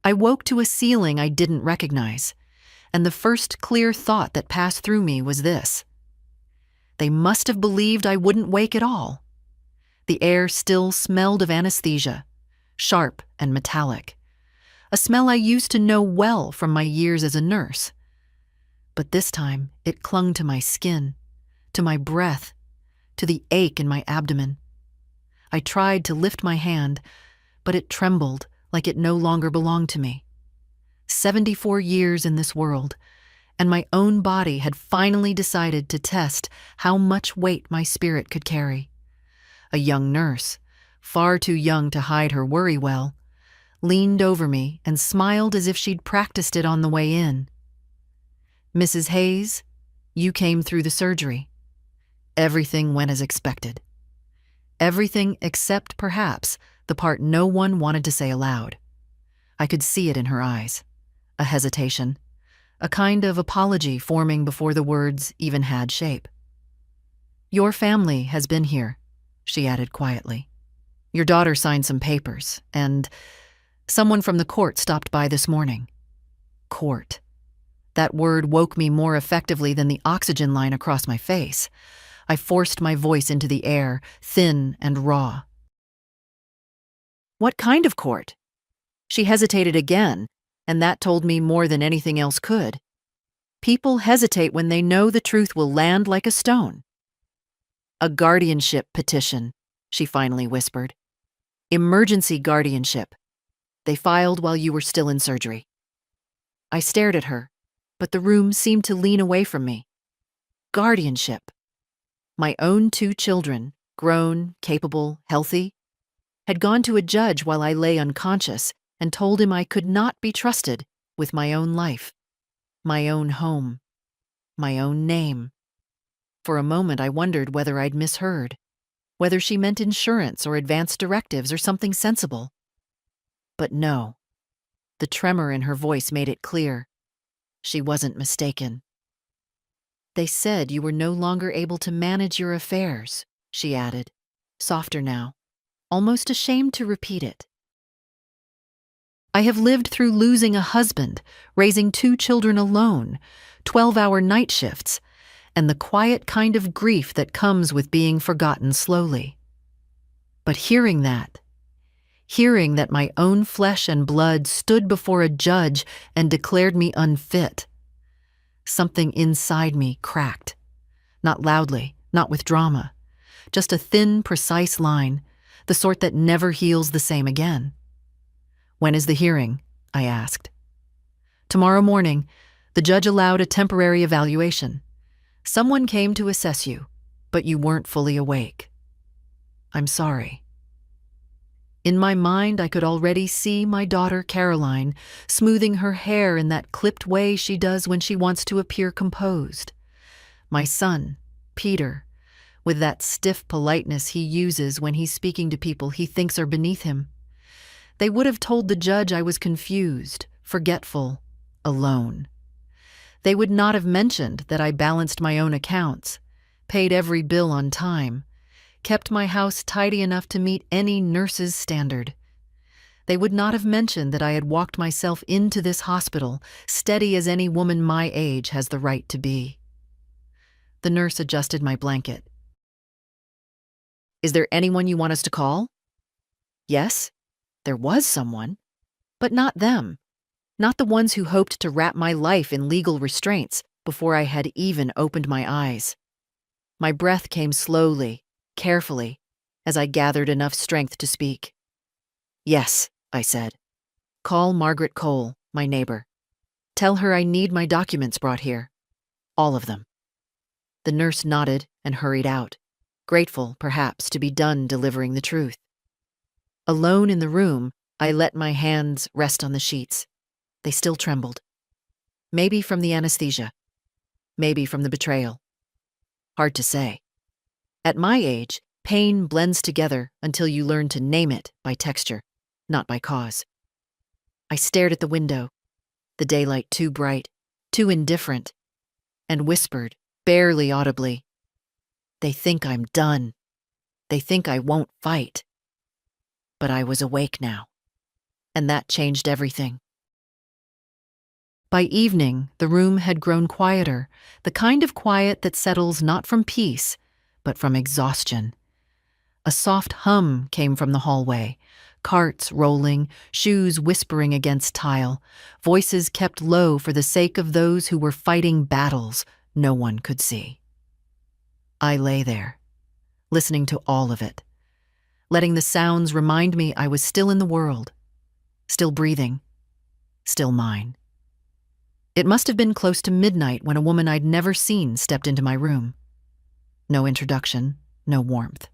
I woke to a ceiling I didn't recognize, and the first clear thought that passed through me was this: they must have believed I wouldn't wake at all. The air still smelled of anesthesia, sharp and metallic, a smell I used to know well from my years as a nurse. But this time it clung to my skin, to my breath, to the ache in my abdomen. I tried to lift my hand, but it trembled like it no longer belonged to me. 74 years in this world, and my own body had finally decided to test how much weight my spirit could carry. A young nurse, far too young to hide her worry well, leaned over me and smiled as if she'd practiced it on the way in. "Mrs. Hayes, you came through the surgery. Everything went as expected." Everything except, perhaps, the part no one wanted to say aloud. I could see it in her eyes. A hesitation, a kind of apology forming before the words even had shape. "Your family has been here," she added quietly. "Your daughter signed some papers, and someone from the court stopped by this morning." Court. That word woke me more effectively than the oxygen line across my face. I forced my voice into the air, thin and raw. "What kind of court?" She hesitated again, and that told me more than anything else could. People hesitate when they know the truth will land like a stone. "A guardianship petition," she finally whispered. "Emergency guardianship. They filed while you were still in surgery." I stared at her, but the room seemed to lean away from me. Guardianship. My own 2 children, grown, capable, healthy, had gone to a judge while I lay unconscious and told him I could not be trusted with my own life, my own home, my own name. For a moment I wondered whether I'd misheard, whether she meant insurance or advance directives or something sensible. But no. The tremor in her voice made it clear. She wasn't mistaken. "They said you were no longer able to manage your affairs," she added, softer now, almost ashamed to repeat it. "I have lived through losing a husband, raising 2 children alone, 12-hour night shifts, and the quiet kind of grief that comes with being forgotten slowly. But hearing that my own flesh and blood stood before a judge and declared me unfit, something inside me cracked. Not loudly, not with drama, just a thin, precise line, the sort that never heals the same again. "When is the hearing?" I asked. "Tomorrow morning. The judge allowed a temporary evaluation. Someone came to assess you, but you weren't fully awake." "I'm sorry." In my mind, I could already see my daughter Caroline smoothing her hair in that clipped way she does when she wants to appear composed. My son, Peter, with that stiff politeness he uses when he's speaking to people he thinks are beneath him. They would have told the judge I was confused, forgetful, alone. They would not have mentioned that I balanced my own accounts, paid every bill on time, kept my house tidy enough to meet any nurse's standard. They would not have mentioned that I had walked myself into this hospital, steady as any woman my age has the right to be. The nurse adjusted my blanket. "Is there anyone you want us to call?" Yes, there was someone, but not them. Not the ones who hoped to wrap my life in legal restraints before I had even opened my eyes. My breath came slowly, carefully, as I gathered enough strength to speak. "Yes," I said. "Call Margaret Cole, my neighbor. Tell her I need my documents brought here. All of them." The nurse nodded and hurried out, grateful, perhaps, to be done delivering the truth. Alone in the room, I let my hands rest on the sheets. They still trembled. Maybe from the anesthesia. Maybe from the betrayal. Hard to say. At my age, pain blends together until you learn to name it by texture, not by cause. I stared at the window, the daylight too bright, too indifferent, and whispered, barely audibly, "They think I'm done. They think I won't fight." But I was awake now, and that changed everything. By evening, the room had grown quieter, the kind of quiet that settles not from peace, but from exhaustion. A soft hum came from the hallway, carts rolling, shoes whispering against tile, voices kept low for the sake of those who were fighting battles no one could see. I lay there, listening to all of it, letting the sounds remind me I was still in the world, still breathing, still mine. It must have been close to midnight when a woman I'd never seen stepped into my room. No introduction, no warmth.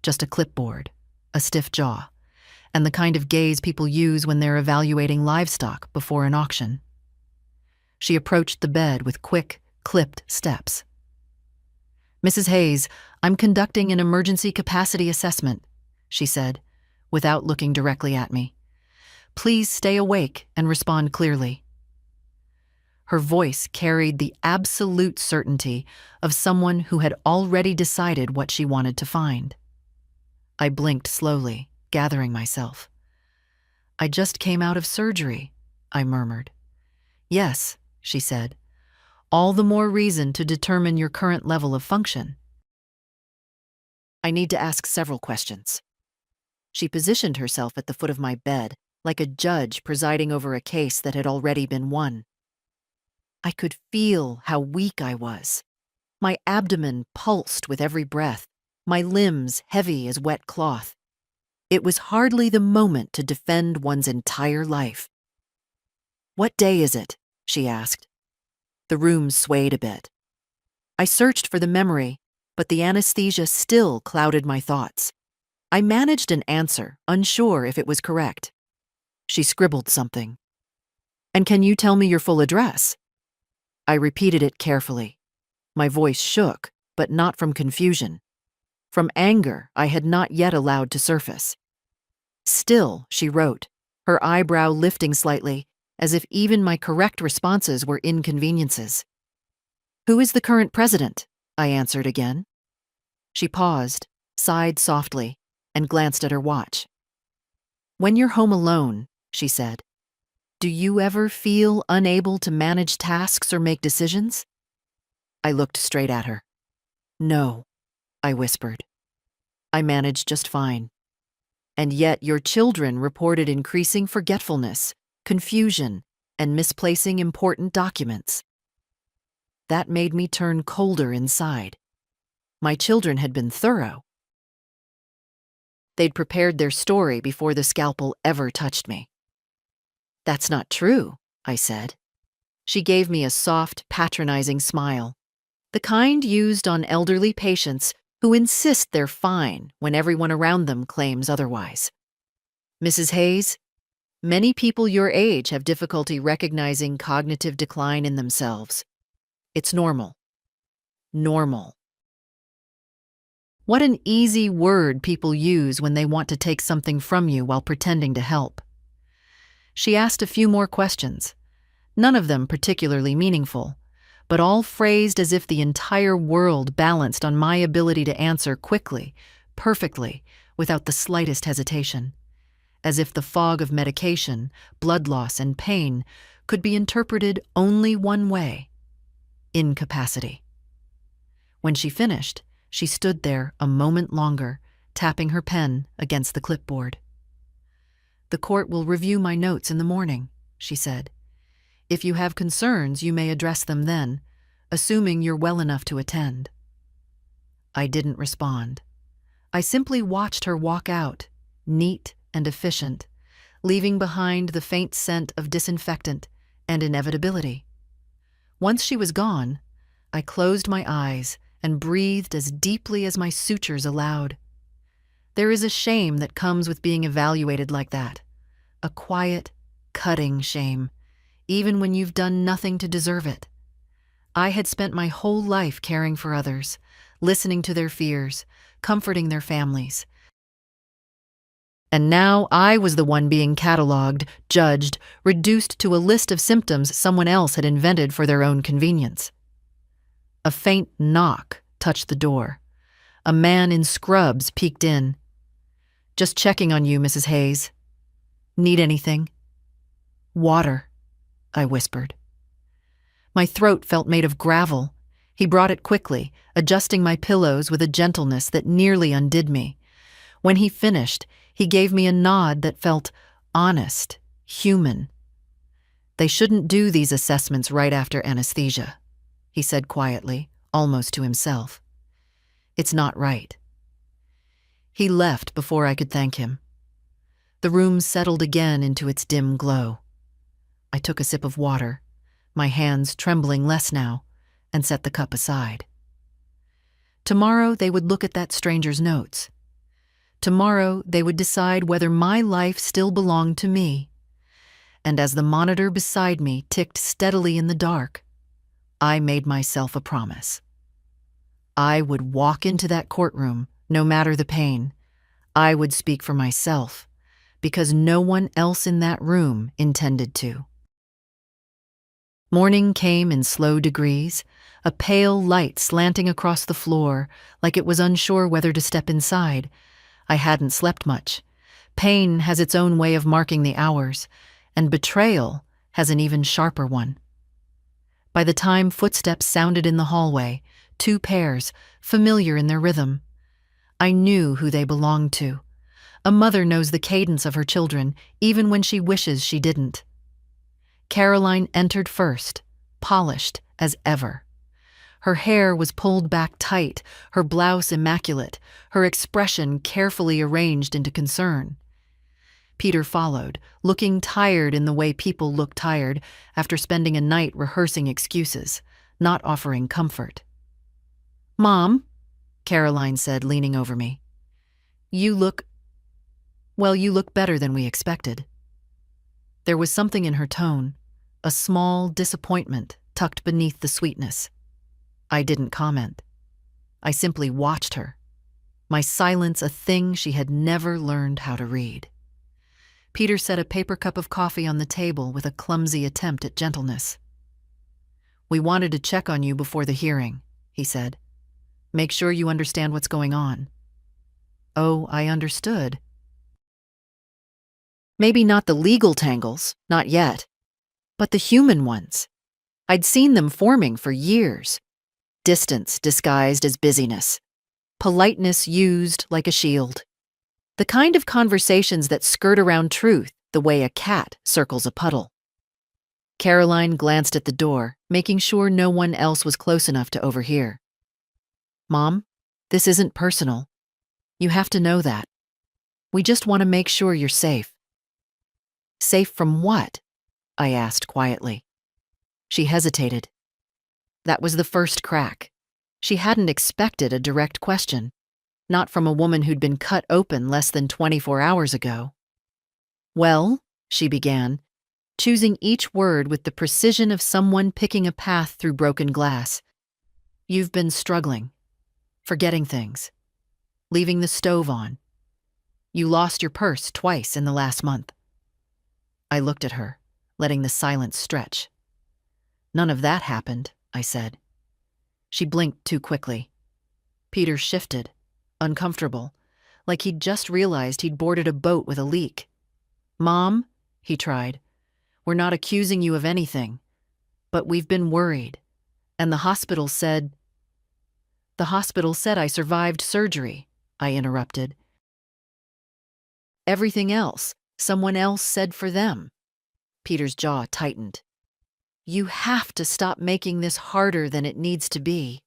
Just a clipboard, a stiff jaw, and the kind of gaze people use when they're evaluating livestock before an auction. She approached the bed with quick, clipped steps. "Mrs. Hayes, I'm conducting an emergency capacity assessment," she said, without looking directly at me. "Please stay awake and respond clearly." Her voice carried the absolute certainty of someone who had already decided what she wanted to find. I blinked slowly, gathering myself. "I just came out of surgery," I murmured. "Yes," she said. "All the more reason to determine your current level of function. I need to ask several questions." She positioned herself at the foot of my bed, like a judge presiding over a case that had already been won. I could feel how weak I was. My abdomen pulsed with every breath, my limbs heavy as wet cloth. It was hardly the moment to defend one's entire life. "What day is it?" she asked. The room swayed a bit. I searched for the memory, but the anesthesia still clouded my thoughts. I managed an answer, unsure if it was correct. She scribbled something. "And can you tell me your full address?" I repeated it carefully. My voice shook, but not from confusion. From anger I had not yet allowed to surface. "Still," she wrote, her eyebrow lifting slightly, as if even my correct responses were inconveniences. "Who is the current president?" I answered again. She paused, sighed softly, and glanced at her watch. "When you're home alone," she said, "do you ever feel unable to manage tasks or make decisions?" I looked straight at her. "No," I whispered. "I manage just fine. And yet your children reported increasing forgetfulness, confusion, and misplacing important documents." That made me turn colder inside. My children had been thorough. They'd prepared their story before the scalpel ever touched me. "That's not true," I said. She gave me a soft, patronizing smile, the kind used on elderly patients who insist they're fine when everyone around them claims otherwise. "Mrs. Hayes, many people your age have difficulty recognizing cognitive decline in themselves. It's normal." Normal. What an easy word people use when they want to take something from you while pretending to help. She asked a few more questions, none of them particularly meaningful, but all phrased as if the entire world balanced on my ability to answer quickly, perfectly, without the slightest hesitation, as if the fog of medication, blood loss, and pain could be interpreted only one way: incapacity. When she finished, she stood there a moment longer, tapping her pen against the clipboard. "The court will review my notes in the morning," she said. "If you have concerns, you may address them then, assuming you're well enough to attend." I didn't respond. I simply watched her walk out, neat and efficient, leaving behind the faint scent of disinfectant and inevitability. Once she was gone, I closed my eyes and breathed as deeply as my sutures allowed. There is a shame that comes with being evaluated like that, a quiet, cutting shame, even when you've done nothing to deserve it. I had spent my whole life caring for others, listening to their fears, comforting their families. And now I was the one being cataloged, judged, reduced to a list of symptoms someone else had invented for their own convenience. A faint knock touched the door. A man in scrubs peeked in. "Just checking on you, Mrs. Hayes. Need anything?" "Water," I whispered. My throat felt made of gravel. He brought it quickly, adjusting my pillows with a gentleness that nearly undid me. When he finished, he gave me a nod that felt honest, human. They shouldn't do these assessments right after anesthesia, he said quietly, almost to himself. It's not right. He left before I could thank him. The room settled again into its dim glow. I took a sip of water, my hands trembling less now, and set the cup aside. Tomorrow they would look at that stranger's notes. Tomorrow they would decide whether my life still belonged to me. And as the monitor beside me ticked steadily in the dark, I made myself a promise. I would walk into that courtroom, no matter the pain. I would speak for myself, because no one else in that room intended to. Morning came in slow degrees, a pale light slanting across the floor, like it was unsure whether to step inside. I hadn't slept much. Pain has its own way of marking the hours, and betrayal has an even sharper one. By the time footsteps sounded in the hallway, two pairs, familiar in their rhythm, I knew who they belonged to. A mother knows the cadence of her children, even when she wishes she didn't. Caroline entered first, polished as ever. Her hair was pulled back tight, her blouse immaculate, her expression carefully arranged into concern. Peter followed, looking tired in the way people look tired after spending a night rehearsing excuses, not offering comfort. "Mom," Caroline said, leaning over me. You look better than we expected." There was something in her tone, a small disappointment tucked beneath the sweetness. I didn't comment. I simply watched her, my silence a thing she had never learned how to read. Peter set a paper cup of coffee on the table with a clumsy attempt at gentleness. "We wanted to check on you before the hearing," he said. "Make sure you understand what's going on." Oh, I understood. Maybe not the legal tangles, not yet, but the human ones. I'd seen them forming for years. Distance disguised as busyness. Politeness used like a shield. The kind of conversations that skirt around truth the way a cat circles a puddle. Caroline glanced at the door, making sure no one else was close enough to overhear. "Mom, this isn't personal. You have to know that. We just want to make sure you're safe." "Safe from what?" I asked quietly. She hesitated. That was the first crack. She hadn't expected a direct question, not from a woman who'd been cut open less than 24 hours ago. "Well," she began, choosing each word with the precision of someone picking a path through broken glass. "You've been struggling, forgetting things, leaving the stove on. You lost your purse twice in the last month." I looked at her, letting the silence stretch. "None of that happened," I said. She blinked too quickly. Peter shifted, uncomfortable, like he'd just realized he'd boarded a boat with a leak. "Mom," he tried, "we're not accusing you of anything, but we've been worried, and the hospital said—" "The hospital said I survived surgery," I interrupted. "Everything else, someone else said for them." Peter's jaw tightened. "You have to stop making this harder than it needs to be."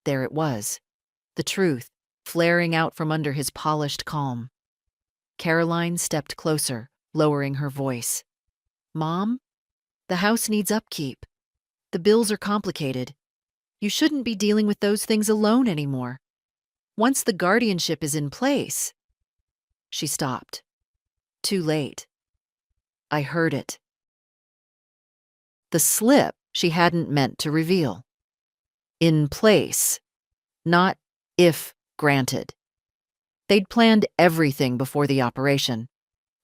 There it was, the truth, flaring out from under his polished calm. Caroline stepped closer, lowering her voice. "Mom, the house needs upkeep. The bills are complicated. You shouldn't be dealing with those things alone anymore. Once the guardianship is in place—" She stopped. Too late. I heard it. The slip she hadn't meant to reveal. In place, not if granted. They'd planned everything before the operation.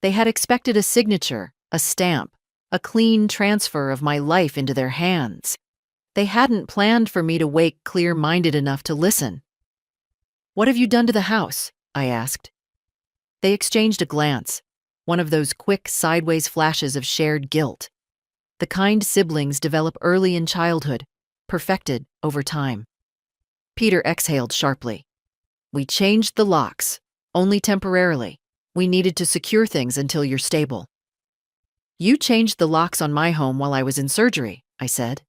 They had expected a signature, a stamp, a clean transfer of my life into their hands. They hadn't planned for me to wake clear-minded enough to listen. "What have you done to the house?" I asked. They exchanged a glance, one of those quick sideways flashes of shared guilt. The kind siblings develop early in childhood, perfected over time. Peter exhaled sharply. We changed the locks, only temporarily. We needed to secure things until you're stable. You changed the locks on my home while I was in surgery, I said.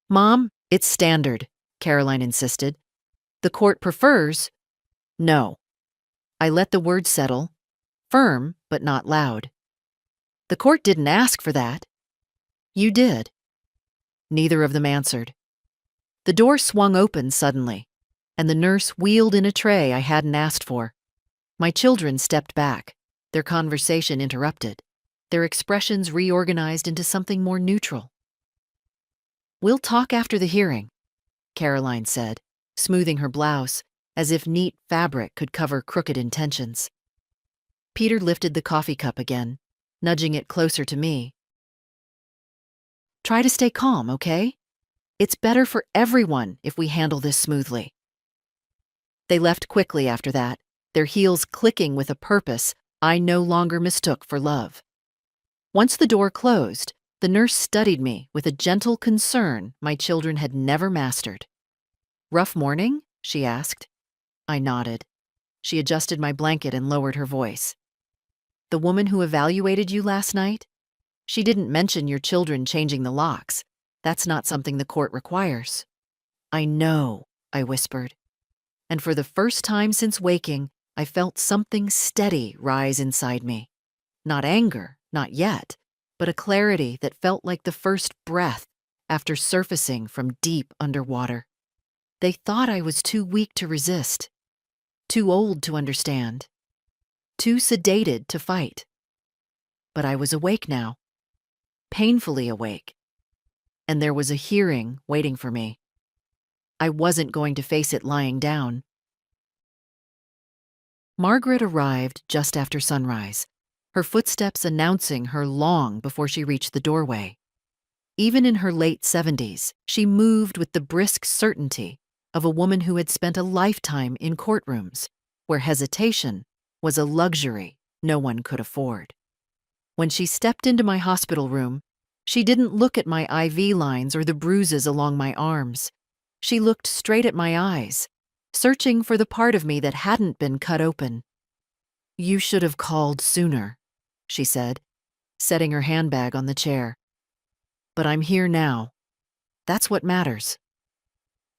Mom, it's standard, Caroline insisted. The court prefers. No. I let the words settle, firm but not loud. The court didn't ask for that. You did. Neither of them answered. The door swung open suddenly, and the nurse wheeled in a tray I hadn't asked for. My children stepped back, their conversation interrupted, their expressions reorganized into something more neutral. We'll talk after the hearing, Caroline said, smoothing her blouse, as if neat fabric could cover crooked intentions. Peter lifted the coffee cup again, nudging it closer to me. Try to stay calm, okay? It's better for everyone if we handle this smoothly. They left quickly after that, their heels clicking with a purpose I no longer mistook for love. Once the door closed, the nurse studied me with a gentle concern my children had never mastered. Rough morning? She asked. I nodded. She adjusted my blanket and lowered her voice. The woman who evaluated you last night? She didn't mention your children changing the locks. That's not something the court requires. I know, I whispered. And for the first time since waking, I felt something steady rise inside me. Not anger, not yet, but a clarity that felt like the first breath after surfacing from deep underwater. They thought I was too weak to resist, too old to understand, too sedated to fight. But I was awake now, painfully awake, and there was a hearing waiting for me. I wasn't going to face it lying down. Margaret arrived just after sunrise, her footsteps announcing her long before she reached the doorway. Even in her late 70s, she moved with the brisk certainty of a woman who had spent a lifetime in courtrooms, where hesitation was a luxury no one could afford. When she stepped into my hospital room, she didn't look at my IV lines or the bruises along my arms. She looked straight at my eyes, searching for the part of me that hadn't been cut open. You should have called sooner, she said, setting her handbag on the chair. But I'm here now. That's what matters.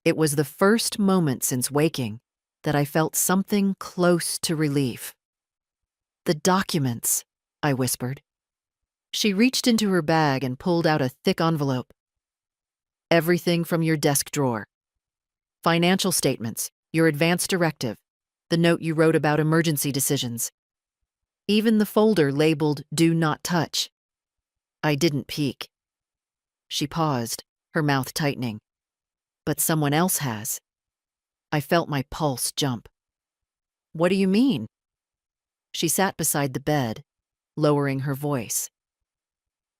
It was the first moment since waking that I felt something close to relief. The documents, I whispered. She reached into her bag and pulled out a thick envelope. Everything from your desk drawer. Financial statements, your advance directive, the note you wrote about emergency decisions. Even the folder labeled Do Not Touch. I didn't peek. She paused, her mouth tightening. But someone else has. I felt my pulse jump. What do you mean? She sat beside the bed, lowering her voice.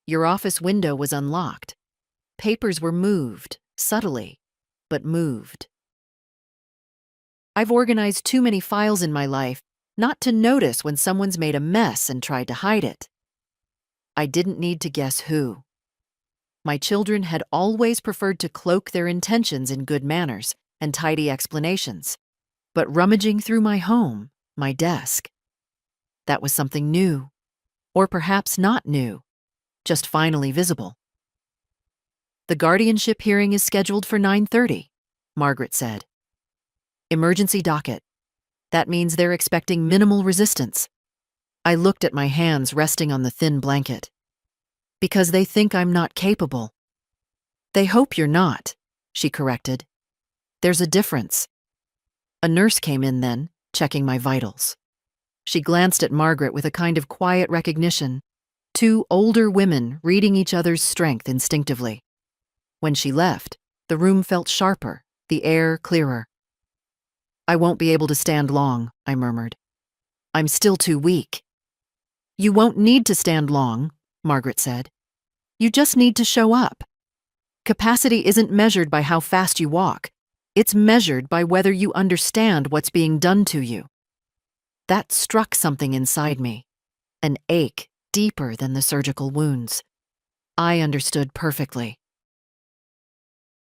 Your office window was unlocked. Papers were moved, subtly, but moved. I've organized too many files in my life not to notice when someone's made a mess and tried to hide it. I didn't need to guess who. My children had always preferred to cloak their intentions in good manners and tidy explanations. But rummaging through my home, my desk, that was something new. Or perhaps not new, just finally visible. The guardianship hearing is scheduled for 9:30, Margaret said. Emergency docket. That means they're expecting minimal resistance. I looked at my hands resting on the thin blanket. Because they think I'm not capable. They hope you're not, she corrected. There's a difference. A nurse came in then, checking my vitals. She glanced at Margaret with a kind of quiet recognition, two older women reading each other's strength instinctively. When she left, the room felt sharper, the air clearer. I won't be able to stand long, I murmured. I'm still too weak. You won't need to stand long, Margaret said. You just need to show up. Capacity isn't measured by how fast you walk. It's measured by whether you understand what's being done to you. That struck something inside me, an ache deeper than the surgical wounds. I understood perfectly.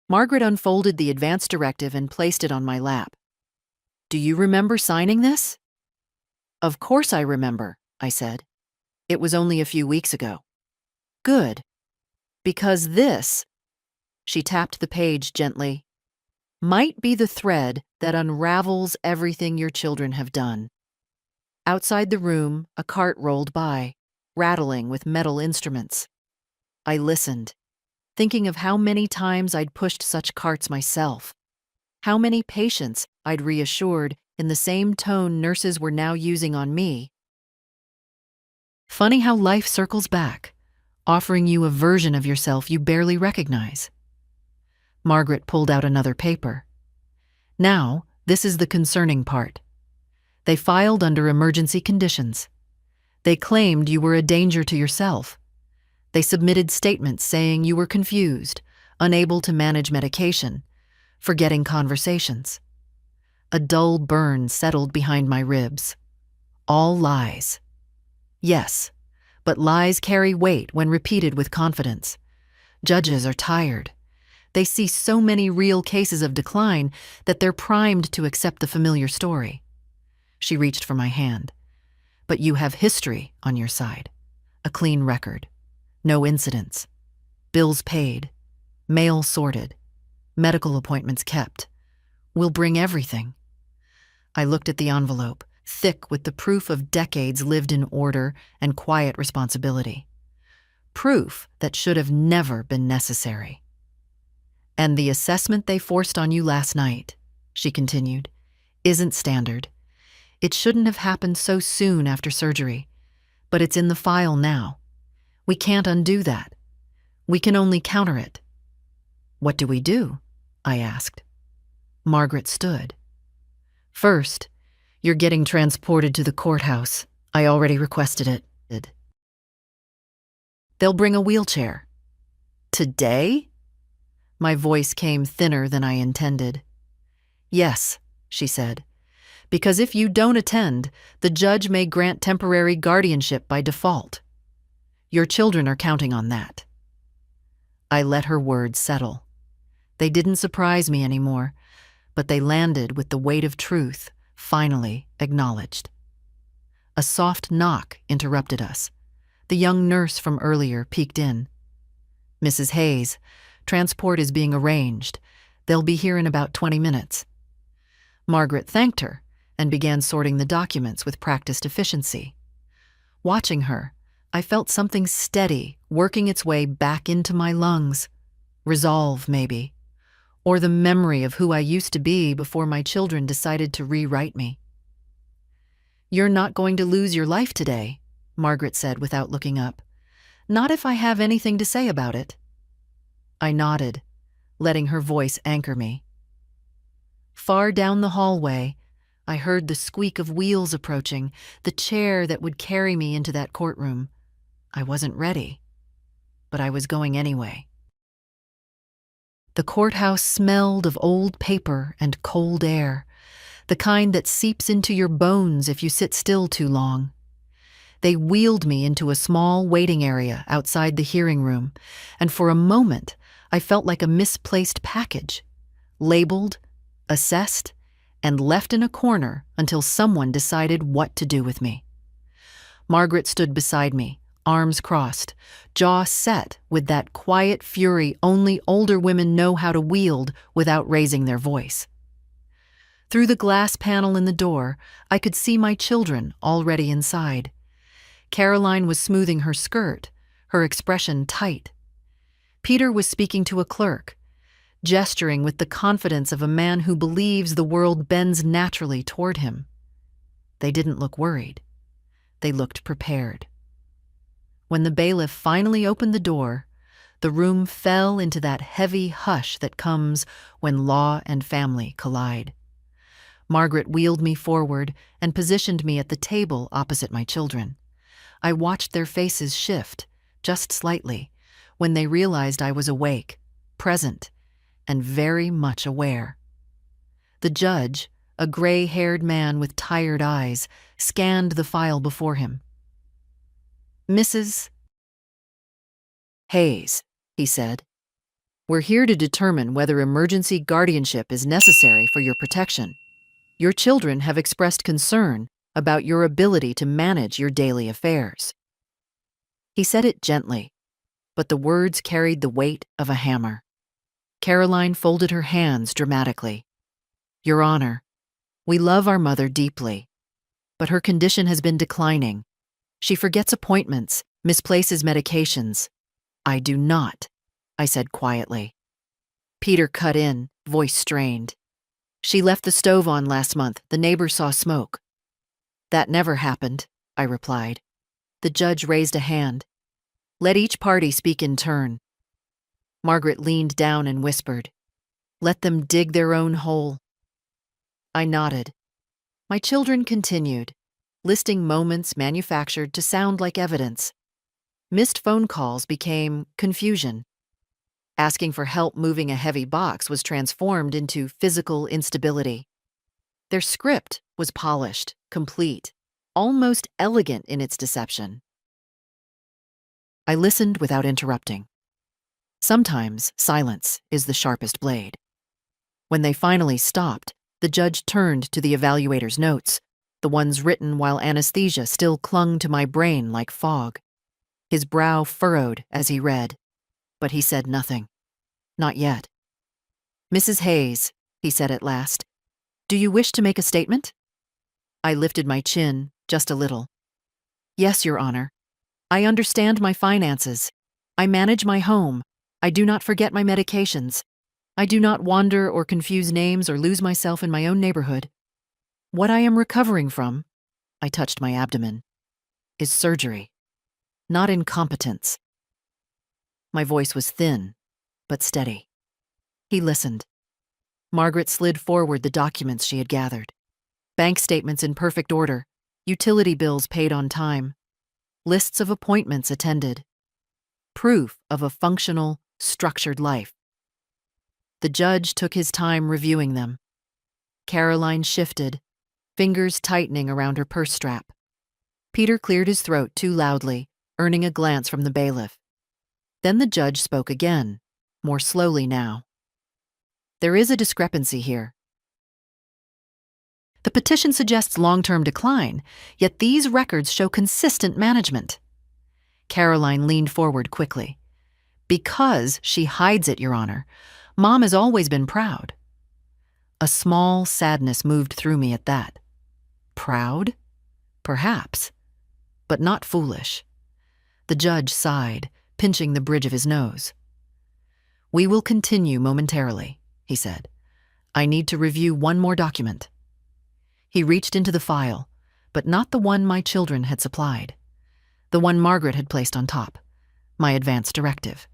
Margaret unfolded the advance directive and placed it on my lap. Do you remember signing this? Of course I remember, I said. It was only a few weeks ago. Good. Because this, she tapped the page gently, might be the thread that unravels everything your children have done. Outside the room, a cart rolled by, rattling with metal instruments. I listened, thinking of how many times I'd pushed such carts myself, how many patients I'd reassured in the same tone nurses were now using on me. Funny how life circles back, offering you a version of yourself you barely recognize. Margaret pulled out another paper. Now, this is the concerning part. They filed under emergency conditions. They claimed you were a danger to yourself. They submitted statements saying you were confused, unable to manage medication, forgetting conversations. A dull burn settled behind my ribs. All lies. Yes, but lies carry weight when repeated with confidence. Judges are tired. They see so many real cases of decline that they're primed to accept the familiar story. She reached for my hand. But you have history on your side. A clean record. No incidents. Bills paid. Mail sorted. Medical appointments kept. We'll bring everything. I looked at the envelope, thick with the proof of decades lived in order and quiet responsibility. Proof that should have never been necessary. And the assessment they forced on you last night, she continued, isn't standard. It shouldn't have happened so soon after surgery, but it's in the file now. We can't undo that. We can only counter it. What do we do? I asked. Margaret stood. First, you're getting transported to the courthouse. I already requested it. They'll bring a wheelchair. Today? My voice came thinner than I intended. Yes, she said. Because if you don't attend, the judge may grant temporary guardianship by default. Your children are counting on that. I let her words settle. They didn't surprise me anymore, but they landed with the weight of truth, finally acknowledged. A soft knock interrupted us. The young nurse from earlier peeked in. Mrs. Hayes, transport is being arranged. They'll be here in about 20 minutes. Margaret thanked her and began sorting the documents with practiced efficiency. Watching her, I felt something steady working its way back into my lungs. Resolve, maybe. Or the memory of who I used to be before my children decided to rewrite me. You're not going to lose your life today, Margaret said without looking up. Not if I have anything to say about it. I nodded, letting her voice anchor me. Far down the hallway, I heard the squeak of wheels approaching, the chair that would carry me into that courtroom. I wasn't ready, but I was going anyway. The courthouse smelled of old paper and cold air, the kind that seeps into your bones if you sit still too long. They wheeled me into a small waiting area outside the hearing room, and for a moment I felt like a misplaced package, labeled, assessed, and left in a corner until someone decided what to do with me. Margaret stood beside me, arms crossed, jaw set with that quiet fury only older women know how to wield without raising their voice. Through the glass panel in the door, I could see my children already inside. Caroline was smoothing her skirt, her expression tight. Peter was speaking to a clerk, gesturing with the confidence of a man who believes the world bends naturally toward him. They didn't look worried. They looked prepared. When the bailiff finally opened the door, the room fell into that heavy hush that comes when law and family collide. Margaret wheeled me forward and positioned me at the table opposite my children. I watched their faces shift, just slightly, when they realized I was awake, present, and very much aware. The judge, a gray-haired man with tired eyes, scanned the file before him. Mrs. Hayes, he said, we're here to determine whether emergency guardianship is necessary for your protection. Your children have expressed concern about your ability to manage your daily affairs. He said it gently, but the words carried the weight of a hammer. Caroline folded her hands dramatically. Your Honor, we love our mother deeply, but her condition has been declining. She forgets appointments, misplaces medications. I do not, I said quietly. Peter cut in, voice strained. She left the stove on last month. The neighbors saw smoke. That never happened, I replied. The judge raised a hand. Let each party speak in turn. Margaret leaned down and whispered, let them dig their own hole. I nodded. My children continued, listing moments manufactured to sound like evidence. Missed phone calls became confusion. Asking for help moving a heavy box was transformed into physical instability. Their script was polished, complete, almost elegant in its deception. I listened without interrupting. Sometimes silence is the sharpest blade. When they finally stopped, the judge turned to the evaluator's notes, the ones written while anesthesia still clung to my brain like fog. His brow furrowed as he read, but he said nothing. Not yet. Mrs. Hayes, he said at last, do you wish to make a statement? I lifted my chin just a little. Yes, Your Honor. I understand my finances. I manage my home. I do not forget my medications. I do not wander or confuse names or lose myself in my own neighborhood. What I am recovering from, I touched my abdomen, is surgery, not incompetence. My voice was thin, but steady. He listened. Margaret slid forward the documents she had gathered. Bank statements in perfect order, utility bills paid on time, lists of appointments attended, proof of a functional, structured life. The judge took his time reviewing them. Caroline shifted, fingers tightening around her purse strap. Peter cleared his throat too loudly, earning a glance from the bailiff. Then the judge spoke again, more slowly now. There is a discrepancy here. The petition suggests long-term decline, yet these records show consistent management. Caroline leaned forward quickly. Because she hides it, Your Honor, Mom has always been proud. A small sadness moved through me at that. Proud? Perhaps, but not foolish. The judge sighed, pinching the bridge of his nose. We will continue momentarily, he said. I need to review one more document. He reached into the file, but not the one my children had supplied. The one Margaret had placed on top, my advance directive.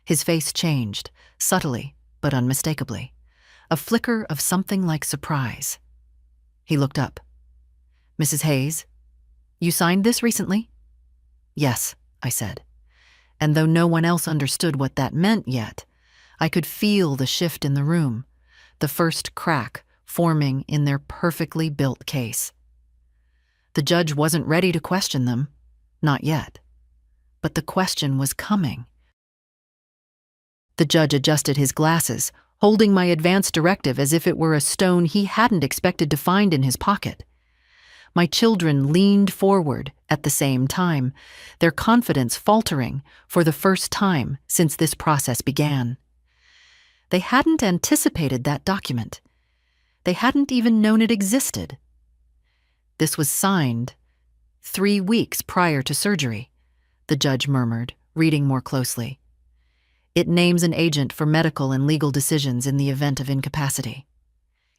His face changed, subtly but unmistakably, a flicker of something like surprise. He looked up. Mrs. Hayes, you signed this recently? Yes, I said. And though no one else understood what that meant yet, I could feel the shift in the room, the first crack forming in their perfectly built case. The judge wasn't ready to question them, not yet. But the question was coming. The judge adjusted his glasses, holding my advance directive as if it were a stone he hadn't expected to find in his pocket. My children leaned forward at the same time, their confidence faltering for the first time since this process began. They hadn't anticipated that document. They hadn't even known it existed. This was signed 3 weeks prior to surgery, the judge murmured, reading more closely. It names an agent for medical and legal decisions in the event of incapacity.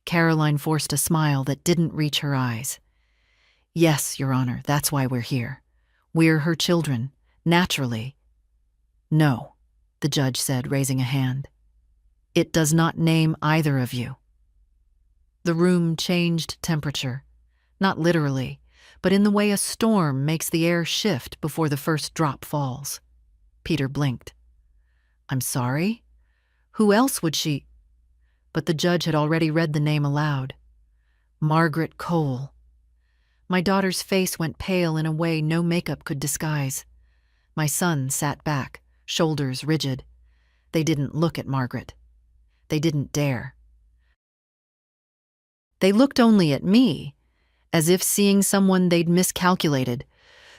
Caroline forced a smile that didn't reach her eyes. Yes, Your Honor, that's why we're here. We're her children, naturally. No, the judge said, raising a hand. It does not name either of you. The room changed temperature, not literally, but in the way a storm makes the air shift before the first drop falls. Peter blinked. I'm sorry? Who else would she? But the judge had already read the name aloud. Margaret Cole. My daughter's face went pale in a way no makeup could disguise. My son sat back, shoulders rigid. They didn't look at Margaret. They didn't dare. They looked only at me, as if seeing someone they'd miscalculated,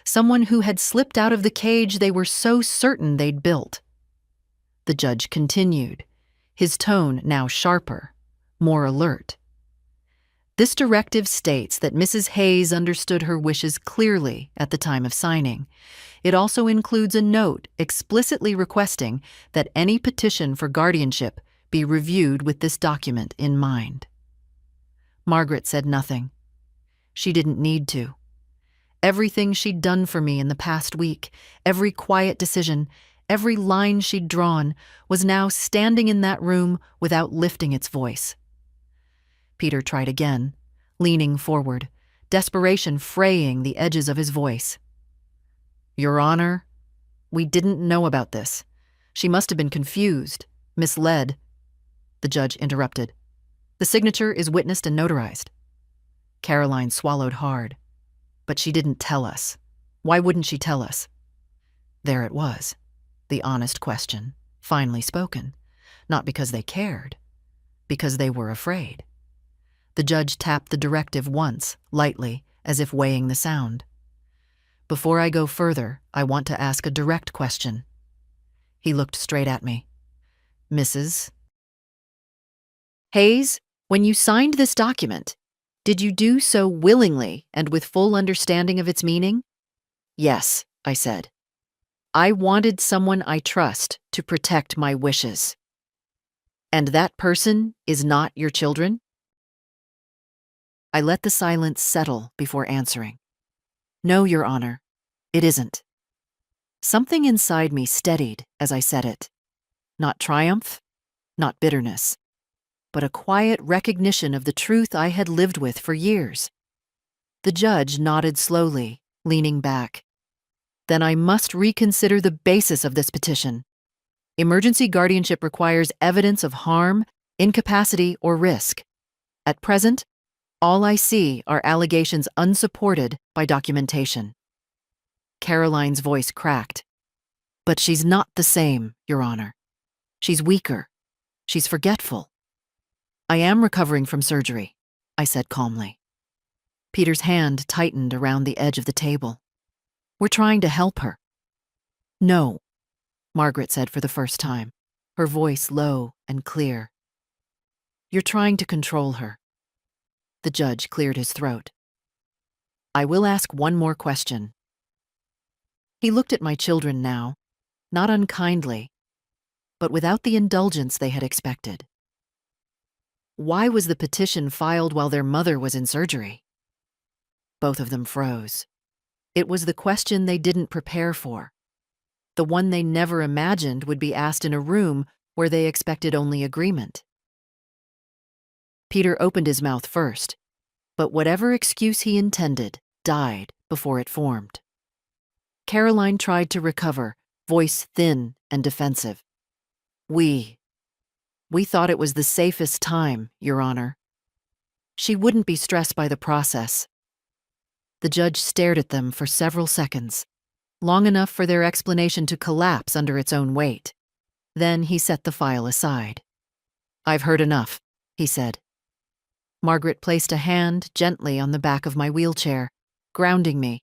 someone who had slipped out of the cage they were so certain they'd built. The judge continued, his tone now sharper, more alert. This directive states that Mrs. Hayes understood her wishes clearly at the time of signing. It also includes a note explicitly requesting that any petition for guardianship be reviewed with this document in mind. Margaret said nothing. She didn't need to. Everything she'd done for me in the past week, every quiet decision, every line she'd drawn, was now standing in that room without lifting its voice. Peter tried again, leaning forward, desperation fraying the edges of his voice. Your Honor, we didn't know about this. She must have been confused, misled. The judge interrupted. The signature is witnessed and notarized. Caroline swallowed hard. But she didn't tell us. Why wouldn't she tell us? There it was, the honest question, finally spoken, not because they cared, because they were afraid. The judge tapped the directive once, lightly, as if weighing the sound. Before I go further, I want to ask a direct question. He looked straight at me. Mrs. Hayes, when you signed this document, did you do so willingly and with full understanding of its meaning? Yes, I said. I wanted someone I trust to protect my wishes. And that person is not your children? I let the silence settle before answering. No, Your Honor, it isn't. Something inside me steadied as I said it. Not triumph, not bitterness, but a quiet recognition of the truth I had lived with for years. The judge nodded slowly, leaning back. Then I must reconsider the basis of this petition. Emergency guardianship requires evidence of harm, incapacity, or risk. At present, all I see are allegations unsupported by documentation. Caroline's voice cracked. But she's not the same, Your Honor. She's weaker. She's forgetful. I am recovering from surgery, I said calmly. Peter's hand tightened around the edge of the table. We're trying to help her. No, Margaret said for the first time, her voice low and clear. You're trying to control her. The judge cleared his throat. I will ask one more question. He looked at my children now, not unkindly, but without the indulgence they had expected. Why was the petition filed while their mother was in surgery? Both of them froze. It was the question they didn't prepare for, the one they never imagined would be asked in a room where they expected only agreement. Peter opened his mouth first, but whatever excuse he intended died before it formed. Caroline tried to recover, voice thin and defensive. We thought it was the safest time, Your Honor. She wouldn't be stressed by the process. The judge stared at them for several seconds, long enough for their explanation to collapse under its own weight. Then he set the file aside. I've heard enough, he said. Margaret placed a hand gently on the back of my wheelchair, grounding me,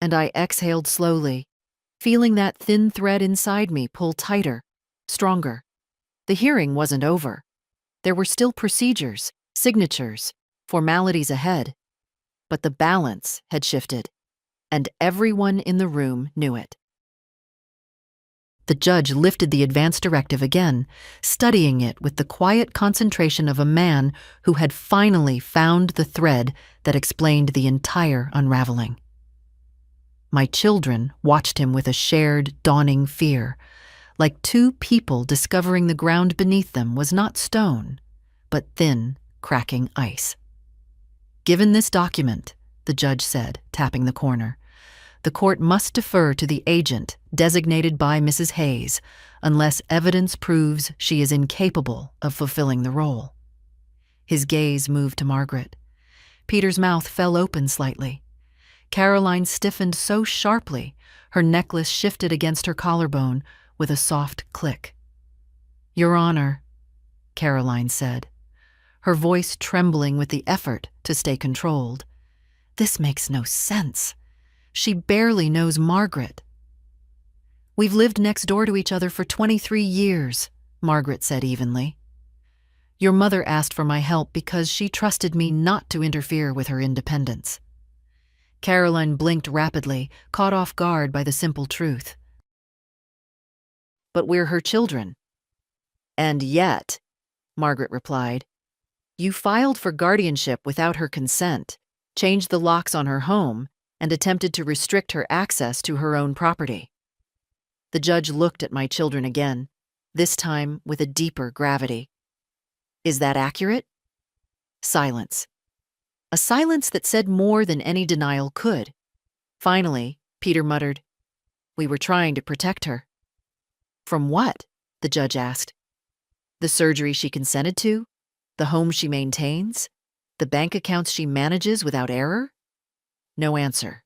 and I exhaled slowly, feeling that thin thread inside me pull tighter, stronger. The hearing wasn't over. There were still procedures, signatures, formalities ahead. But the balance had shifted, and everyone in the room knew it. The judge lifted the advance directive again, studying it with the quiet concentration of a man who had finally found the thread that explained the entire unraveling. My children watched him with a shared, dawning fear, like two people discovering the ground beneath them was not stone, but thin, cracking ice. Given this document, the judge said, tapping the corner, the court must defer to the agent designated by Mrs. Hayes unless evidence proves she is incapable of fulfilling the role. His gaze moved to Margaret. Peter's mouth fell open slightly. Caroline stiffened so sharply, her necklace shifted against her collarbone, with a soft click. "Your Honor," Caroline said, her voice trembling with the effort to stay controlled. "This makes no sense. She barely knows Margaret." "We've lived next door to each other for 23 years, Margaret said evenly. "Your mother asked for my help because she trusted me not to interfere with her independence." Caroline blinked rapidly, caught off guard by the simple truth. "But we're her children." "And yet," Margaret replied, "you filed for guardianship without her consent, changed the locks on her home, and attempted to restrict her access to her own property." The judge looked at my children again, this time with a deeper gravity. "Is that accurate?" Silence. A silence that said more than any denial could. Finally, Peter muttered, "We were trying to protect her." "From what?" the judge asked. "The surgery she consented to? The home she maintains? The bank accounts she manages without error?" No answer.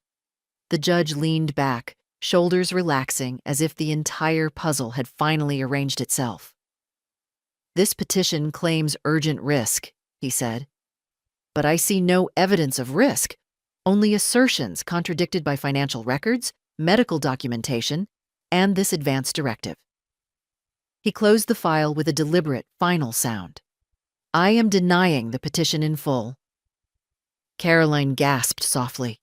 The judge leaned back, shoulders relaxing as if the entire puzzle had finally arranged itself. "This petition claims urgent risk," he said. "But I see no evidence of risk, only assertions contradicted by financial records, medical documentation, and this advance directive." He closed the file with a deliberate, final sound. "I am denying the petition in full." Caroline gasped softly.